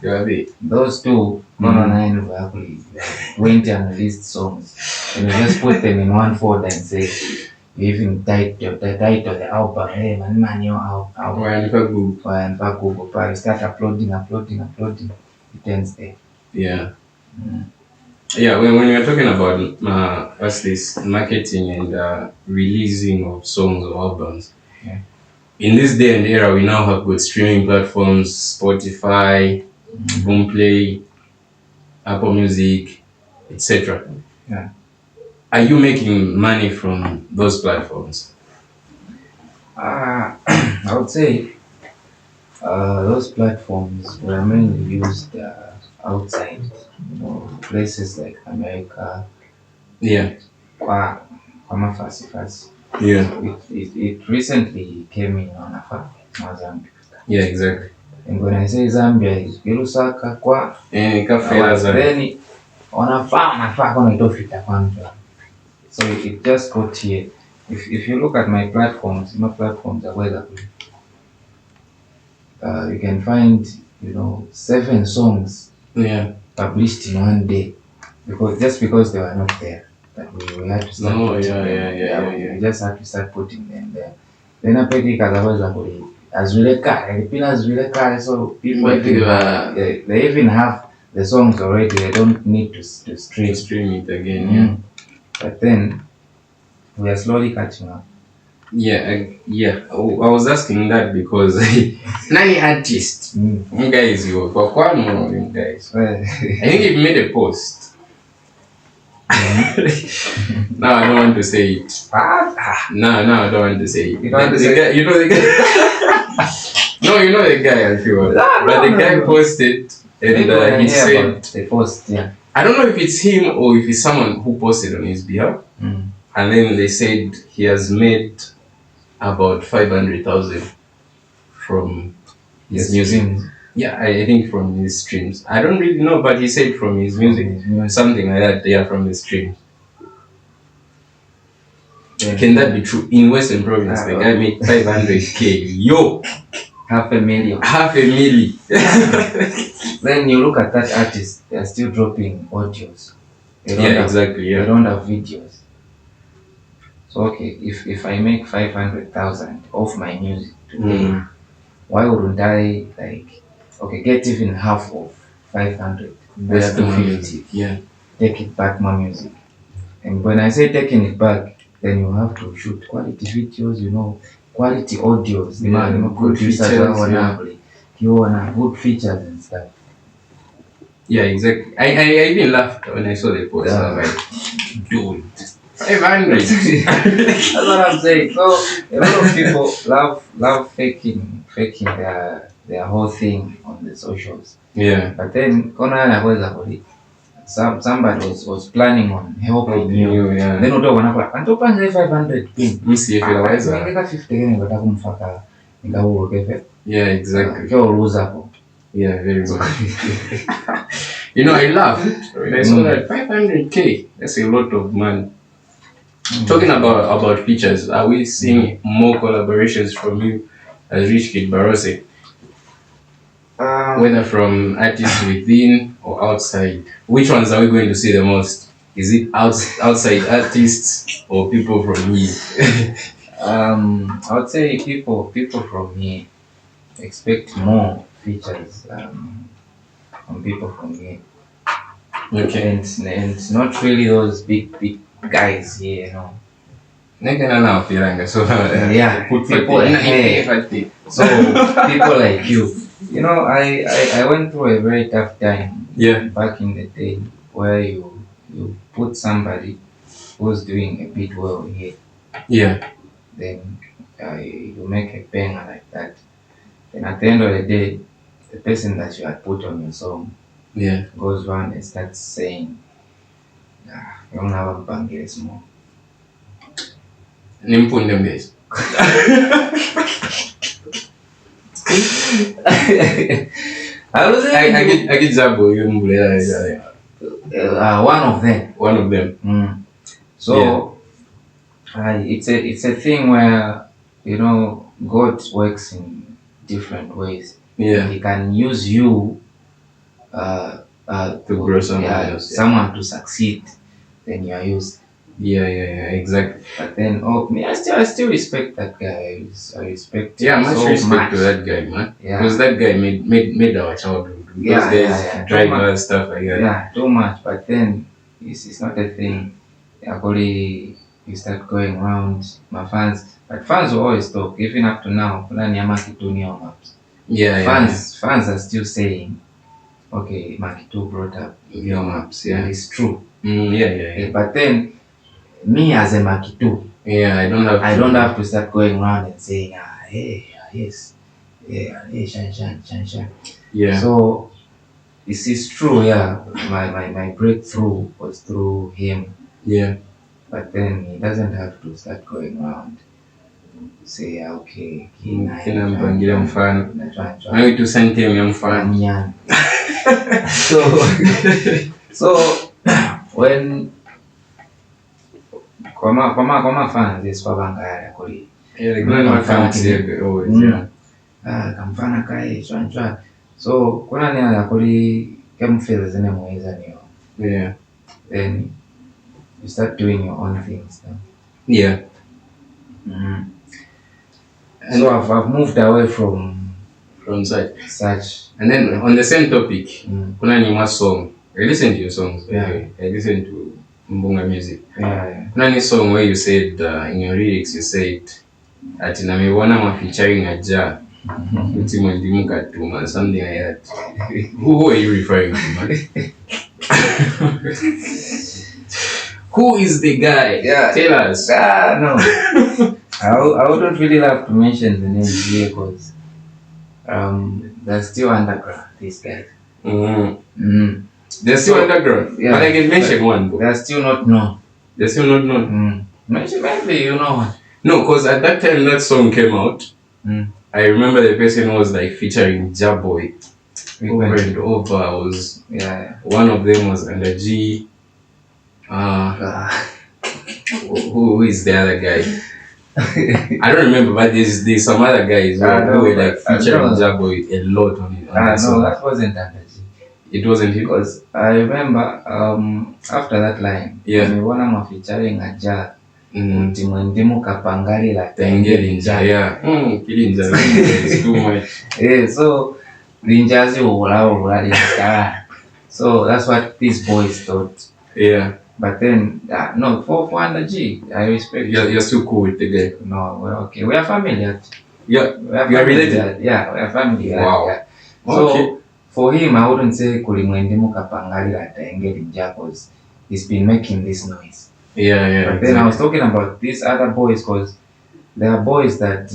Those two, 20 unreleased songs, and you just put them in one folder and say, you even title the album, hey man, your album. And Google, you start uploading, it ends there. Yeah. Yeah, when you're talking about what's this marketing and releasing of songs or albums, in this day and era, we now have good streaming platforms, Spotify, Boomplay, Apple Music, etc. Yeah. Are you making money from those platforms? I would say those platforms were mainly used outside, places like America. Yeah. Yeah. It recently came in on Zambia. Yeah, exactly. And when I say Zambia, it's Lusaka kwa then wanafaa kuna itofita kwanza. So it just got here. If you look at my platforms are whether you can find 7 songs published in one day because they were not there. That we had to start we just had to start putting them there. Then I pay as so people they even have the songs already. They don't need to stream it again. But then we are slowly catching up. I was asking that because nani artist guys guys. I think he made a post. No, I don't want to say it. No, I don't want to say it. You don't want to say it? You know the guy. No, you know the guy, I feel. But the guy posted and he said the post, yeah. I don't know if it's him or if it's someone who posted on his behalf. And then they said he has made about 500,000 from his music. Yeah, I think from his streams. I don't really know, but he said from his music, something like that. Yeah, from the streams. Yeah. Can that be true? In Western Province, the guy made 500K. Yo! Half a million. Then you look at that artist, they are still dropping audios. Exactly. They don't have videos. So okay, if I make 500,000 off my music today, why wouldn't I get even half of 500? That's 250. Yeah. Take it back my music. And when I say taking it back, then you have to shoot quality videos, quality audios. Good features. You want good features and stuff. Yeah, exactly. I even laughed when I saw the post. I was like, dude, 500. That's what I'm saying. So a lot of people love faking their whole thing on the socials. Yeah. But then somebody was planning on helping you. Yeah. Then utaona antopanga 500 pin. Msifikiraweza. Nika 50 gani nataka kumfaka nikauokefe. Yeah, exactly. Kwa uruza hapo. Yeah, very good. I laughed when I saw that 500K. That's a lot of money. Talking about features, are we seeing more collaborations from you as Rich Kid Barotse? Whether from artists within or outside, which ones are we going to see the most? Is it outside artists or people from here? I would say people from here expect more features from people from here. Okay. And not really those big guys here, So yeah, so people like you. I went through a very tough time back in the day where you put somebody who's doing a bit well here. Yeah. then you make a banger like that. Then at the end of the day, the person that you had put on your song goes around and starts saying, you don't have a bangere small. Nimpunde mbezi. I get Zabo, one of them. So it's a thing where, you know, God works in different ways. He can use you to grow someone else. Someone to succeed, then you are used. Exactly. But then, me, I still respect that guy. I respect. Much respect to that guy, man. Because that guy made our child. Those guys drive us stuff like that. Yeah, too much. But then it's not a thing. Actually, you start going around my fans. But fans will always talk, even up to now. Fans are still saying, okay, Makitu brought up your maps. And it's true. But then, me as a Makitu, I don't have to start going around and saying, shan. So this is true, my breakthrough was through him. But then he doesn't have to start going around say okay, mpangira mfano nawe tusante mfano. So when kwa fans is kwa bangara kuli kamfana kai chwa. So kuna ni akuli kemfeel zine mweza niyo. Then you start doing your own things now. So I've moved away from such. And then on the same topic, kuna ni song. I listen to your songs. I listen to Mbunga music. Kuna ni song where you said in your lyrics you said ati namewona ma featuring aja ultimo ndimuka tuma something like that. Who are you referring to, man? Who is the guy? Tell us. No. I wouldn't really have to mention the names here because they're still underground, these guys. They're still underground? But I can mention one. They're still not known. They're still not known? Maybe you know one. No, because at that time that song came out, I remember the person was like featuring Jaboy. Over and over. Was one of them was under G. Who is the other guy? I don't remember, but there's some other guys who were like featuring Jaboy a lot on it. No, that wasn't under G. It wasn't him? Because I remember after that line, when I'm featuring a Jar, Ndimu kapangari la Tengelinja. Kilinja is too much. So Linjazi ula. So that's what these boys thought. But then, no, for under G, I respect. You're still cool with the guy. No, we're okay. We are family. You're related? We are family. Wow. So for him, I wouldn't say kulimwendimu kapangari la Tengelinja because he's been making this noise. But then I was talking about these other boys because there are boys that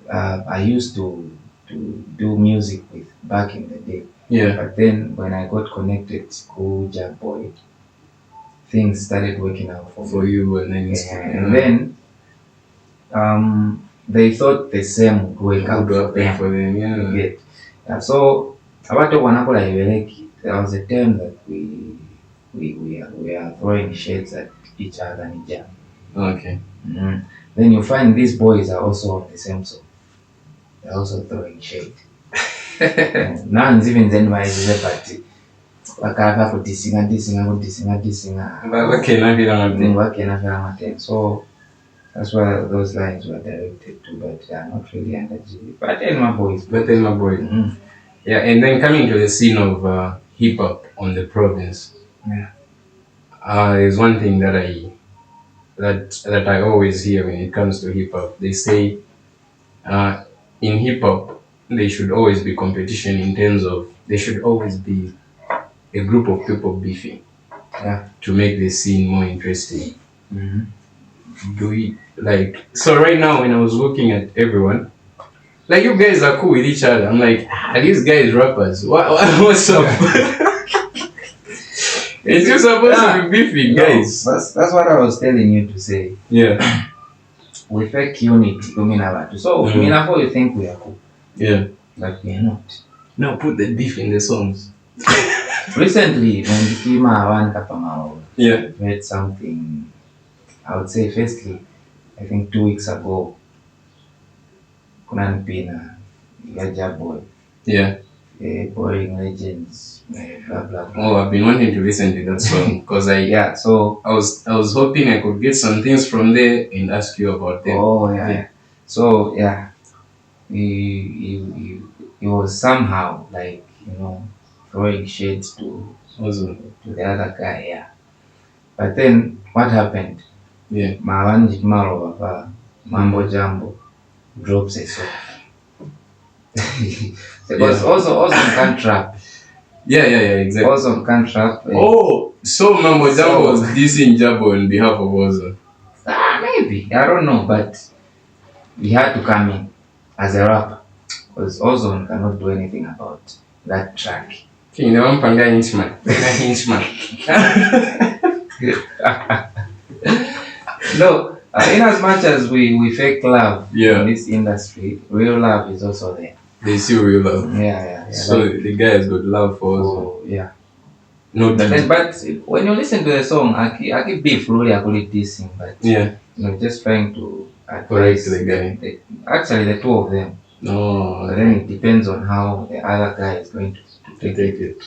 I used to do music with back in the day. But then when I got connected to Jack Boy, things started working out for you. And then they thought the same would work out for them. So there was a term that we are throwing shades at each other. Then you find these boys are also on the same song. They're also throwing shade. Now even then why is the party? So that's why those lines were directed to, but they are not really under G. But then my boys. And then coming to the scene of hip hop on the province. There's one thing that I always hear when it comes to hip hop. They say in hip hop there should always be competition in terms of there should always be a group of people beefing to make the scene more interesting. do we like? So right now, when I was looking at everyone, like you guys are cool with each other. I'm like, are these guys rappers? What's up? It's just supposed to be beefing, guys. That's what I was telling you to say. Yeah. We fake unity, so for you think we are cool. Yeah. But we are not. Now put the beef in the songs. Recently, when the Kima One Kapamao read something, I would say firstly, I think 2 weeks ago, Kunan Pina, Yaja Boy. Yeah. Boring Legends, blah blah blah. Oh, I've been wanting to listen to that song because I was hoping I could get some things from there and ask you about them. Oh yeah. So yeah, he was somehow like throwing shades to the other guy. Yeah. But then what happened? Yeah. Mawanji Maro Mambo Jambo drops a song. Because also can't trap. Yeah, exactly. Also can't trap. So Mambo Jambo was dissing Jabo on behalf of Ozo. Maybe. I don't know, but he had to come in as a rapper. Because Ozone cannot do anything about that track. Okay, now I'm Panga Hinchman. No, in as much as we fake love in this industry, real love is also there. They see real love. Yeah. So like, the guy has got love for us. Yeah. No, but when you listen to the song, I keep beef really I call it dissing, but just trying to correct the guy. Actually, the two of them. No, but then it depends on how the other guy is going to take it.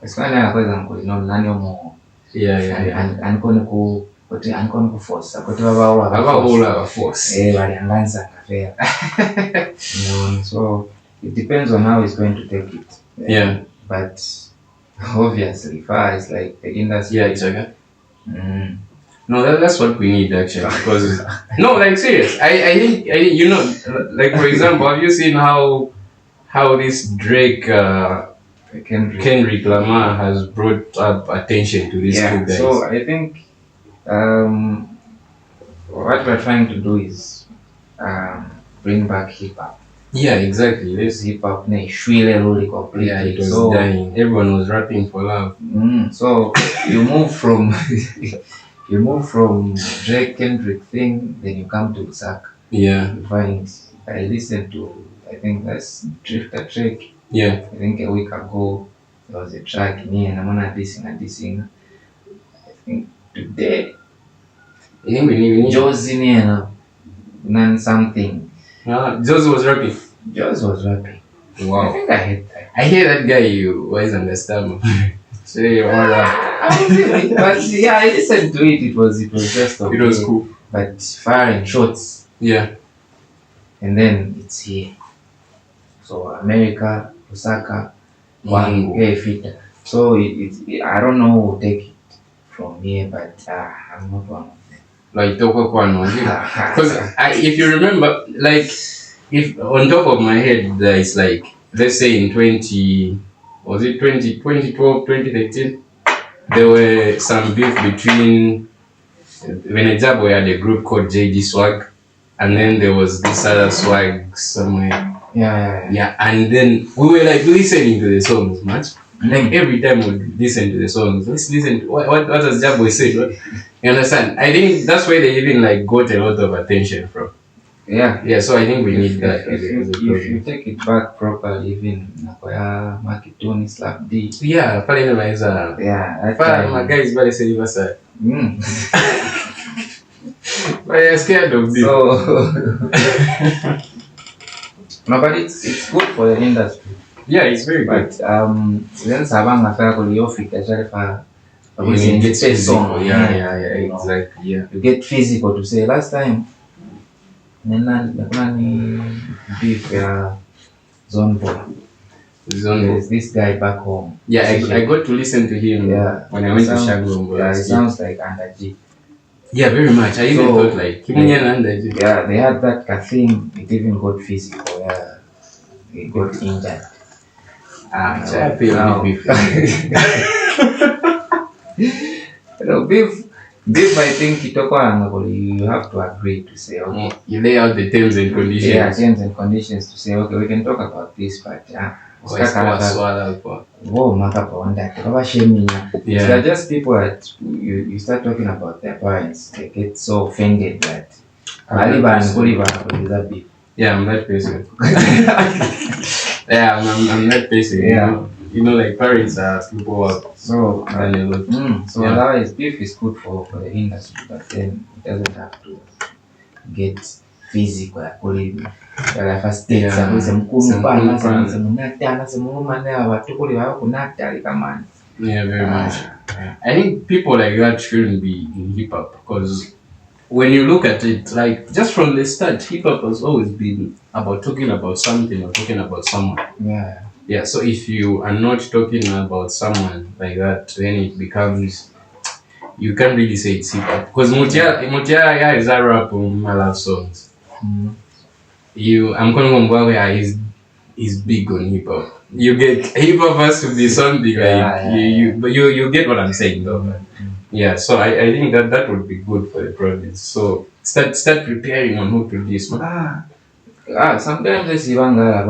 It's kind of like nani more. Yeah. And going to force. About force. Walianganza affair. So it depends on how he's going to take it. Yeah. But obviously, far it's like the industry. Yeah, exactly. No, that's what we need actually. Because no, like serious. I think like for example, have you seen how this Drake Kendrick Lamar has brought up attention to these two guys? So I think what we're trying to do is bring back hip hop. Yeah, exactly. This hip hop really completely. Yeah, it was dying. Everyone was rapping for love. So you move from Drake Kendrick thing, then you come to Lusaka. Yeah. You find I listened to that's Drake. Yeah. I think a week ago there was a track me and I'm gonna dissing. I think today. I think we need Josie and something. Josie was rapping. Josie was rapping. Wow. I think I hate that. I hear that guy you always understand. Say all that. But yeah, I listened to it. It was just okay. It was cool. But firing shots. Yeah. And then it's here. So America, Osaka, one fit. So I don't know who will take it from here, but I'm not one of them. Like because if you remember, like if on top of my head there is like, let's say in 2012, 2013, there were some beef between Venezabo had a group called JD Swag, and then there was this other swag somewhere. Yeah. And then we were like listening to the songs much. Like every time we listen to the songs, let's listen to what does Jabo say? You understand? I think that's where they even like got a lot of attention from. Yeah. So I think we need that. If you take it back properly, even Nakoya Makitoni Slap D. Yeah, pale inaweza. Yeah. Pale my guys bale say basa. But I'm scared of this. So no, but it's good for the industry. Yeah, it's very good. But then Sabang affair ko liofika jarifa. You get physical. Yeah, exactly. Yeah. You get physical to say last time. Nani beef Zone Boy. There's this guy back home. Yeah, I got to listen to him when I went to Shagombo. Yeah, it sounds like Under G. Yeah, very much. I even thought like Under G. Yeah, they had that thing. It even got physical. Yeah, it got injured. Beef. Beef Beef, I think you have to agree to say, okay. You lay out the terms and conditions. Yeah, terms and conditions to say, okay, we can talk about this, but they're just people that you start talking about their parents, they get so offended that yeah, I'm that person. Yeah, I'm that person. Yeah. You know, like parents are people who are so yeah. Otherwise beef is good for the industry, but then it doesn't have to get physical. Yeah, very much. I think people like that shouldn't be in hip hop because when you look at it, like just from the start, hip hop has always been about talking about something or talking about someone. Yeah. Yeah. So if you are not talking about someone like that, then it becomes you can't really say it's hip hop because Mutia is a rap on my love songs. I'm calling Mbunga is big on hip hop. You get hip hop has to be something but you get what I'm saying though. Yeah, so I think that would be good for the province. So start preparing on who to this one. Sometimes I see one guy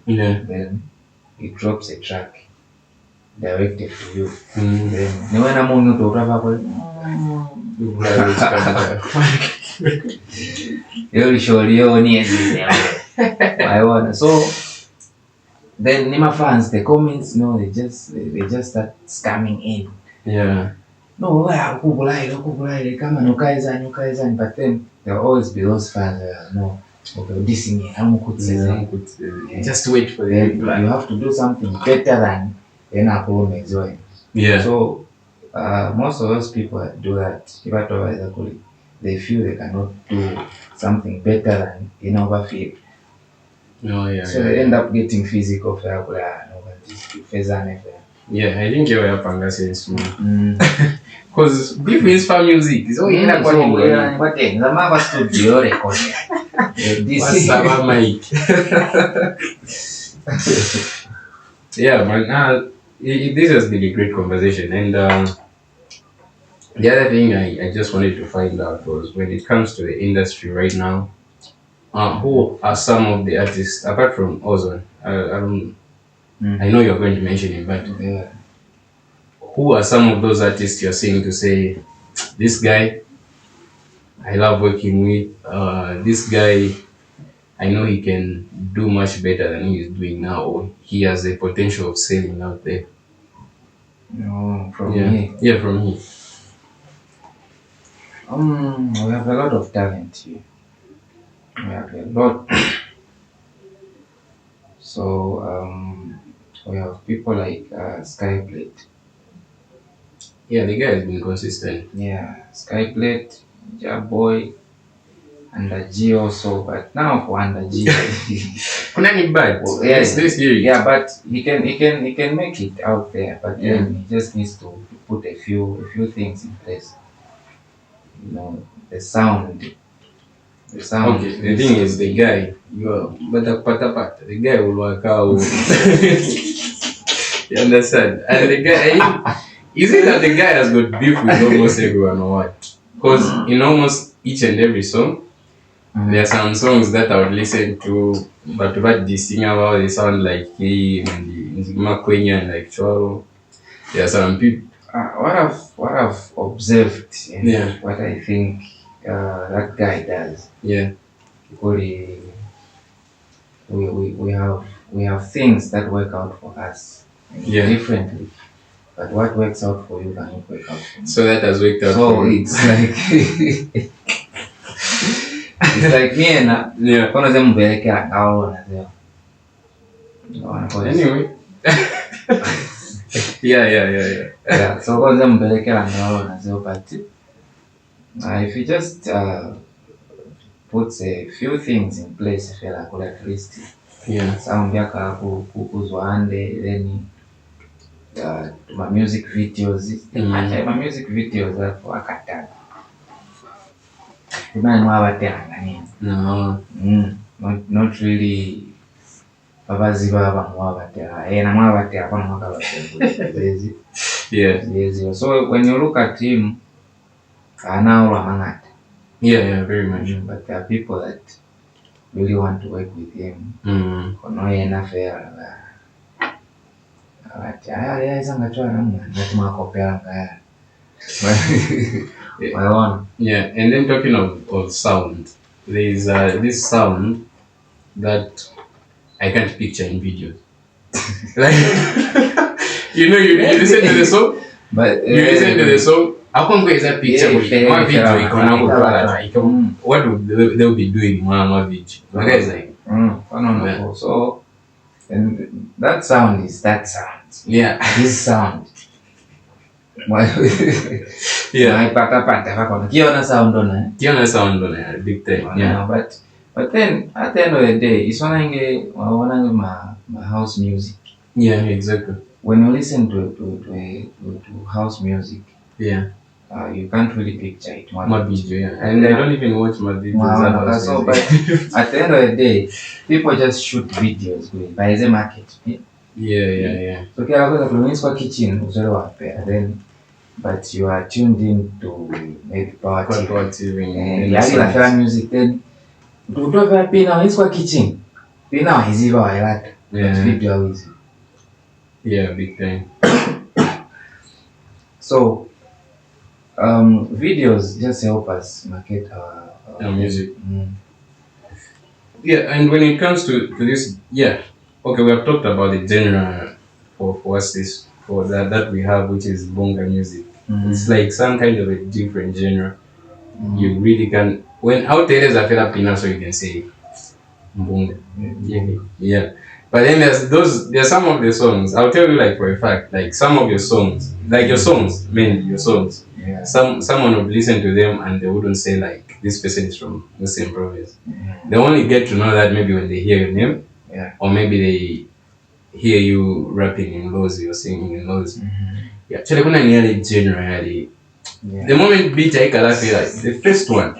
Yeah. Then he drops a track directed to you. Then when I'm on so then Nima fans, the comments, they just start scamming in. Yeah. No, come on, but then there'll always be those fans no, okay, dissing me. Just wait for them. You have to do something better than enjoying. Yeah. So most of those people that do that, they feel they cannot do something better than feel. No, yeah. So they end up getting physical. Yeah, I think you're a sense because beef is for music. It's all you have the studio record. This mic. Yeah, man. This has been a great conversation, and the other thing I just wanted to find out was when it comes to the industry right now, who are some of the artists apart from Ozone? I know you're going to mention him, but who are some of those artists you're seeing to say, this guy, I love working with, this guy, I know he can do much better than he is doing now, or he has the potential of selling out there? No, from me. Yeah, from me. We have a lot of talent here. We have a lot. So, we have people like Skyplate. Yeah, the guy has been consistent. Yeah, Skyplate, Jaboy, and G also, but now for under G, Kunani bad. Yeah, but he can make it out there, but then he just needs to put a few things in place. The sound. Okay, the thing is the guy, the guy will work out. You understand? And the guy, is it that the guy has got beef with almost everyone or what? Because in almost each and every song, there are some songs that I would listen to, but what the singer about they sound like him and the Makwenya and like Choro. There are some people. What I've observed and what I think that guy does. Yeah. Because we have things that work out for us differently. But what works out for you cannot work out for me. So that has worked out for you. So it's like it's like me and one of them anyway. Yeah. So one of them but if you just puts a few things in place, I feel like at least sound then my music videos my music videos are for Akatan. No. Not really Yeah. So when you look at him, now Ramanat. Yeah, very much. But there are people that really want to work with him. No enough Yeah, and then talking of sound, there is this sound that I can't picture in videos. Like, you listen to the song, but you listen to the song. I can't get that picture. What would they be doing in my video? My guys like, no. So, and that sound is that sound. Yeah, this sound. Yeah. Kiona sound on Big time. Yeah. But then at the end of the day, it's one my house music. Yeah, exactly. When you listen to house music, yeah, you can't really picture it. My video, yeah. And I don't even watch my videos. So, but at the end of the day, people just shoot videos by the market. Yeah. So okay, kitchen, then but you are tuned in to maybe Power TV. Yeah, music then. Do have pina in kwa kitchen. Pina is even like video is. Yeah, big time. So videos just help us market our music. Yeah, and when it comes to this, yeah, okay, we have talked about the genre for us for that we have, which is Mbunga music. It's like some kind of a different genre. You really can, when out there is a Filipino, so you can say Mbunga. Yeah. But then there's some of the songs, I'll tell you like for a fact, like some of your songs, like your songs, mainly your songs. Yeah. Someone would listen to them and they wouldn't say like this person is from the same province. They only get to know that maybe when they hear your name, or maybe they hear you rapping in Lozi or singing in Lozi. Yeah, so kuna nearly generally. The moment beat I can feel like the first one,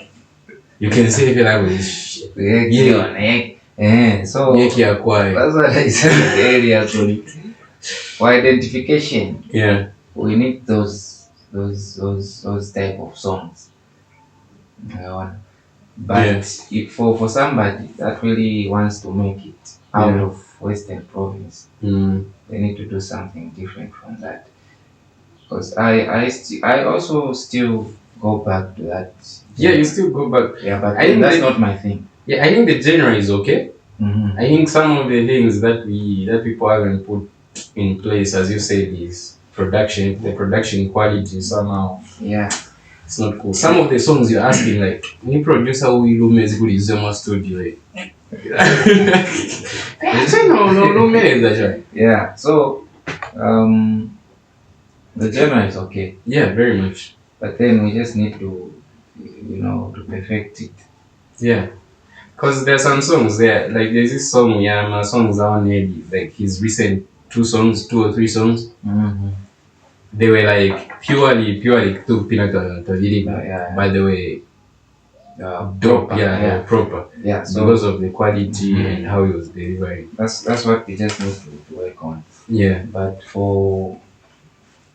you can say feel like with shit. So that's what I said earlier. For identification, we need those type of songs. But if for somebody that really wants to make it out of Western Province, they need to do something different from that. Because I also still go back to that. Yeah, you still go back. Yeah, but I think that's not my thing. Yeah, I think the genre is okay. I think some of the things that people haven't put in place, as you said, is production. The production quality somehow. Yeah. It's not cool. Some of the songs you're asking, like, any producer who will make good is my studio. Yeah. So, the genre is okay. Yeah, very much. But then we just need to, to perfect it. Yeah. Because there's some songs there, like there's this song, my songs are on like his recent 2 or 3 songs. They were like purely to Pinaka to lyric, by the way, dope, proper. Yeah, so because of the quality and how he was delivering. That's what we just need to work on. Yeah. But for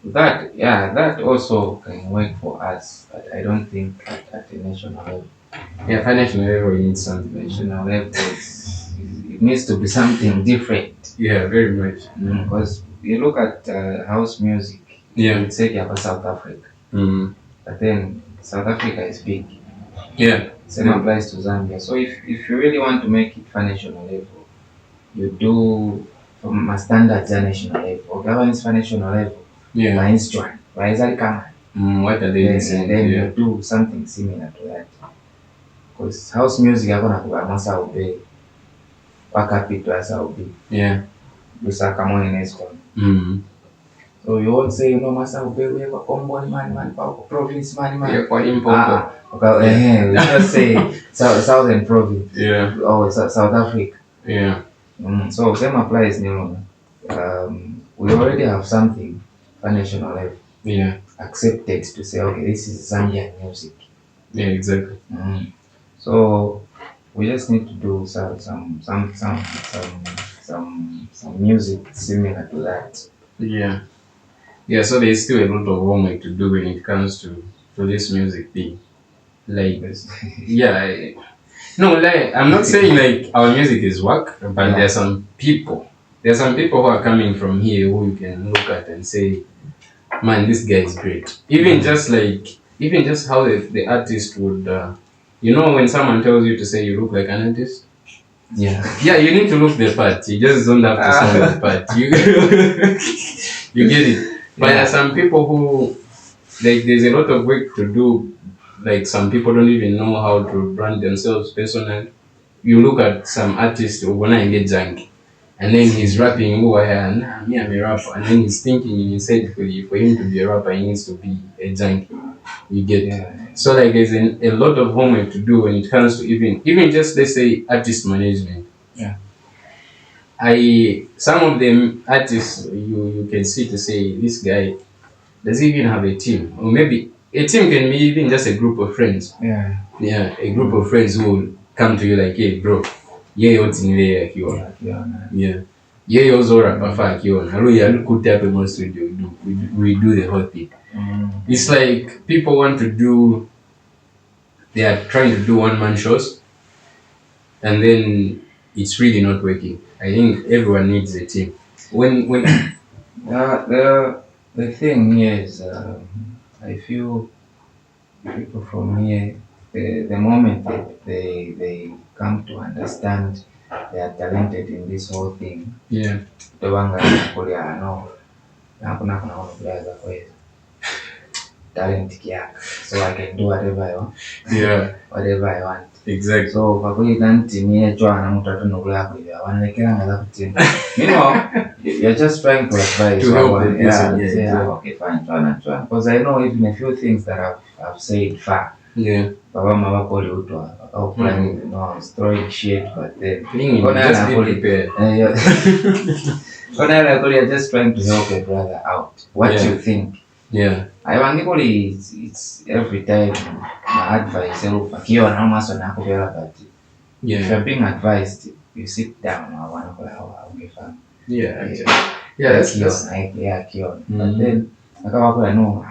that, that also can work for us, but I don't think at the national level. Yeah, at national level we need something. National level, it needs to be something different. Yeah, very much. Because you look at house music. Yeah. You'd say about South Africa. But then South Africa is big. Yeah. Same applies to Zambia. So if you really want to make it for national level, you do from a standard national level. Or governance for national level. Yeah. My instrument. Why is that coming? What are they saying? Then you do something similar to that. Because house music are gonna go Masa Ube. Wakapito Asa Ube. Yeah. Busa Kamoni Nescom. So you won't say, Masa Ube, we have a combo man, province man. Yeah, for import. We just say Southern Province. Yeah. Or South Africa. Yeah. So same applies, we already have something for national level. Yeah. Accepted to say, okay, this is Zambian music. Yeah, exactly. So we just need to do some music similar to that. Yeah. Yeah, so there's still a lot of homework to do when it comes to this music thing. Like, yeah, no, like I'm not saying like our music is work, but Yeah. there are some people who are coming from here who you can look at and say, man, this guy is great. Even just how the artist would, when someone tells you to say you look like an artist, Yeah. yeah, you need to look the part. You just don't have to sound the part. You get it. But there are some people who, like, there's a lot of work to do. Like, some people don't even know how to brand themselves personally. You look at some artists when I get junk, and then he's rapping, oh, nah, me, I'm a rapper. And then he's thinking in his head, for him to be a rapper, he needs to be a junkie. You get So, like, there's a lot of homework to do when it comes to even just, let's say, artist management. Yeah. Some of them artists you can see to say this guy does even have a team, or maybe a team can be even just a group of friends. Yeah. Yeah, a group of friends who will come to you like, hey, bro, yeah, what's in there? Yeah, yeah, also rapper fuck you. Hello, yeah, look up in my studio. We do the whole thing. It's like people want to do. They are trying to do one-man shows, and then it's really not working. I think everyone needs a team. When The thing here is, I feel people from here, the moment that they come to understand they are talented in this whole thing, yeah, the one guy no, hakuna kuweza kweza talent kiaka, so I can do whatever I want. Yeah, whatever I want. Exactly. So pakuli kanti niye chwana mutatu nokula kuya wanekera ngaza kutina. Meanwhile, you're just trying to advise to help the person. Okay, fine, chwana. Because I know even a few things that I've said far. Yeah. Baba mama call you to planning, I was throwing shit, but then just be prepared. You're just trying to help a brother out. What you think? Yeah. Ironically, it's every time my advice. But if you're being advised, you sit down. I want to okay, fine. Yeah. That's Kion. But then I know.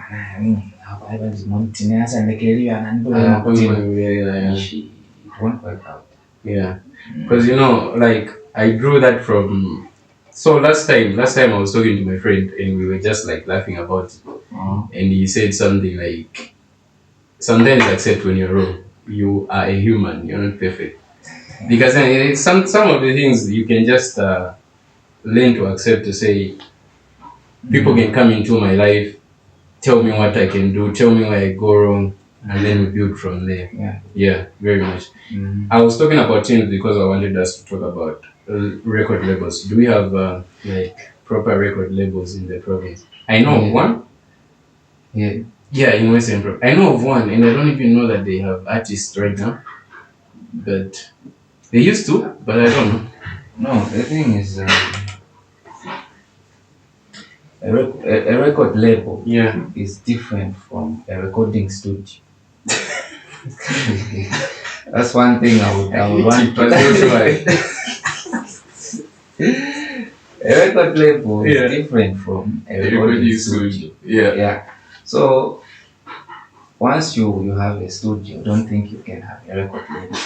It won't work out. Yeah, because like I drew that from. So last time I was talking to my friend and we were just like laughing about it, and he said something like, "Sometimes accept when you're wrong. You are a human. You're not perfect." Because then some of the things you can just learn to accept. To say, people can come into my life, tell me what I can do, tell me where I go wrong, and then we build from there. Yeah, very much. I was talking about teams because I wanted us to talk about record labels. Do we have like proper record labels in the province? I know of one. Yeah, in Western Province. I know of one, and I don't even know that they have artists right now. But they used to, but I don't know. No, the thing is, a record label is different from a recording studio. That's one thing I would want to try. A record label is different from a recording studio. Yeah. So once you have a studio, I don't think you can have a record label.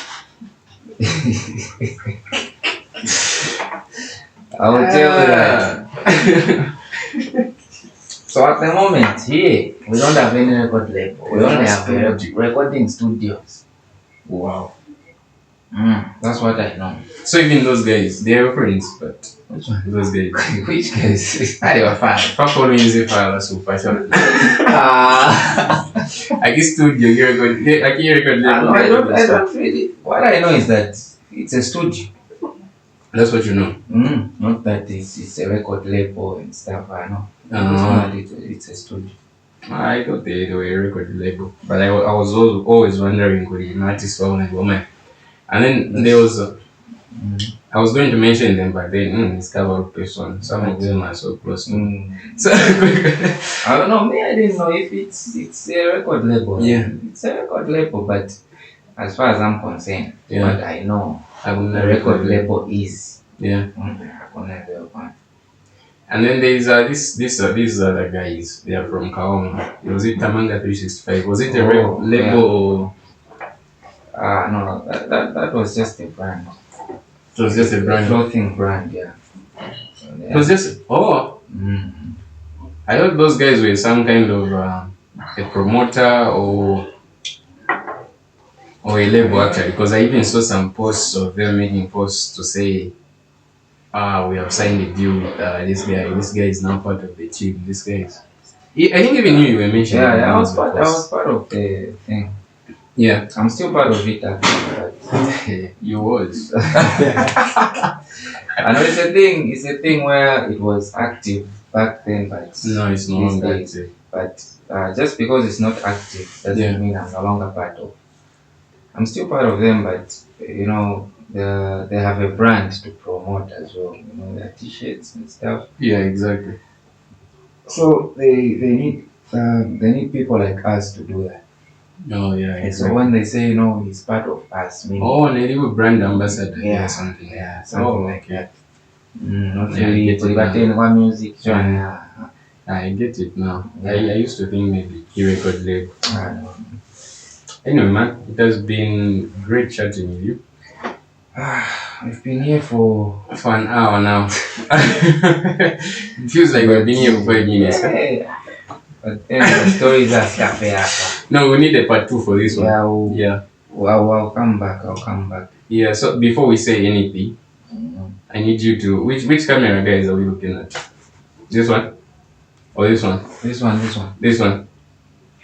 I will tell you that. So at the moment here, we don't have any record label. We only have recording studios. Wow. That's what I know. So even those guys, they are friends, but which one? Those guys. Which guys? I was fine. Papa music file super. I guess studio you record. I can record. I don't really. What I know is that it's a studio. That's what you know. Not that it's a record label and stuff. I know. It's a studio. I thought they were a record label, but I was always wondering who the artists were like, oh man. And then there was. I was going to mention them, but then it's covered person. Some of them are so close to me. So I don't know. Me, I didn't know if it's a record label. Yeah, it's a record label, but as far as I'm concerned, what I know, a record label is. Yeah. And then there is these other guys. They are from Kaonga. Was it Tamanga 365? Was it a label or? No, that was just a brand. It was just a brand. Clothing brand, yeah. It was just I thought those guys were some kind of a promoter or a label actually, because I even saw some posts of them making posts to say, we have signed a deal with this guy. This guy is now part of the team. This guy is. I think even you were mentioning. Yeah, I was part of the thing. Yeah, I'm still part of it actually. you was. And it's a thing where it was active back then, but no, it's no longer active. But just because it's not active doesn't mean I'm no longer part of. I'm still part of them, but you know, they have a brand to promote as well. You know, their t-shirts and stuff. Yeah, exactly. So they need people like us to do that. Oh yeah. Exactly. So when they say he's part of us, meaning maybe brand ambassador. Yeah, something. Yeah, something like that. Not really, but in one music. Yeah. I get it now. Yeah. I used to think maybe he record label. Anyway, man, it has been great chatting with you. We've been here for an hour now. It feels like we've been here for 5 minutes. Yeah. But then the stories are stuff. No, we need a part 2 for this one. Yeah. I'll come back. Yeah, so before we say anything, I need you to... Which camera guys are we looking at? This one? Or this one? This one. This one?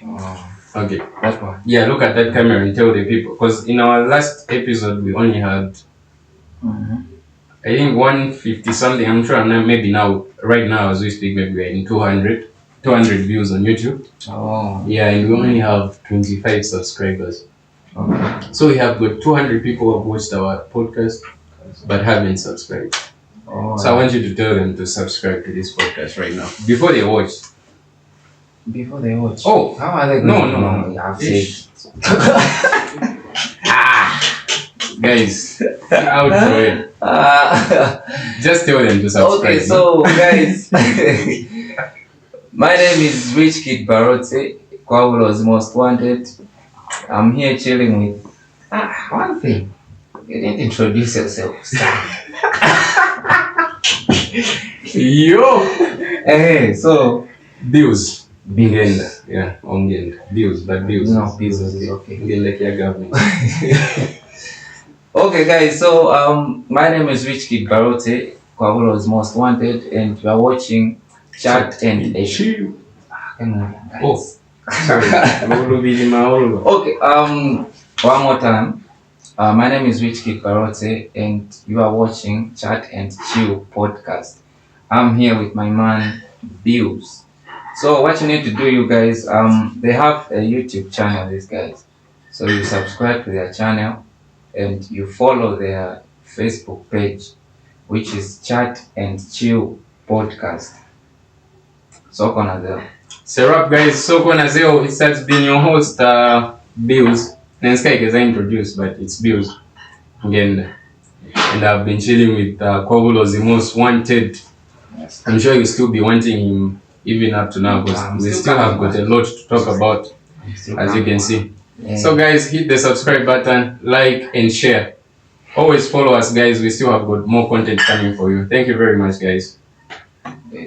Oh. Okay. That one? Yeah, look at that camera and tell the people. Because in our last episode, we only had... I think 150 something. I'm sure maybe now, right now as we speak, maybe we're in 200 views on YouTube. Oh. Yeah, and we only have 25 subscribers. Okay. So we have got 200 people who have watched our podcast but haven't subscribed. Oh. So I want you to tell them to subscribe to this podcast right now. Before they watch. Oh. How are they going to know? I've said. Guys, out for it. Just tell them to subscribe. Okay, so guys, my name is Rich Kid Barotse, Kwabulo's Most Wanted. I'm here chilling with one thing. You didn't introduce yourself. Yo! Hey, so Bills. Yeah, Ongenda. Bills. No, bills is okay. Like your government. Okay, guys, so my name is Rich Kid Barotse, Kwabulo's Most Wanted, and you are watching Chat and Chill. Oh, sorry. Okay, one more time. My name is Rich Kid Barotse, and you are watching Chat and Chill podcast. I'm here with my man Bills. So what you need to do, you guys, they have a YouTube channel, these guys. So you subscribe to their channel and you follow their Facebook page, which is Chat and Chill podcast. Soko Nazeo. Serap guys, Soko Nazeo. It has been your host, Bills. Nenskai is introduced, but it's Bills again. And I've been chilling with Kwabulo's Most Wanted. Yes. I'm sure you'll still be wanting him even up to now, because we still have got a lot to talk about, as you can see. Yeah. So guys, hit the subscribe button, like and share. Always follow us guys, we still have got more content coming for you. Thank you very much guys.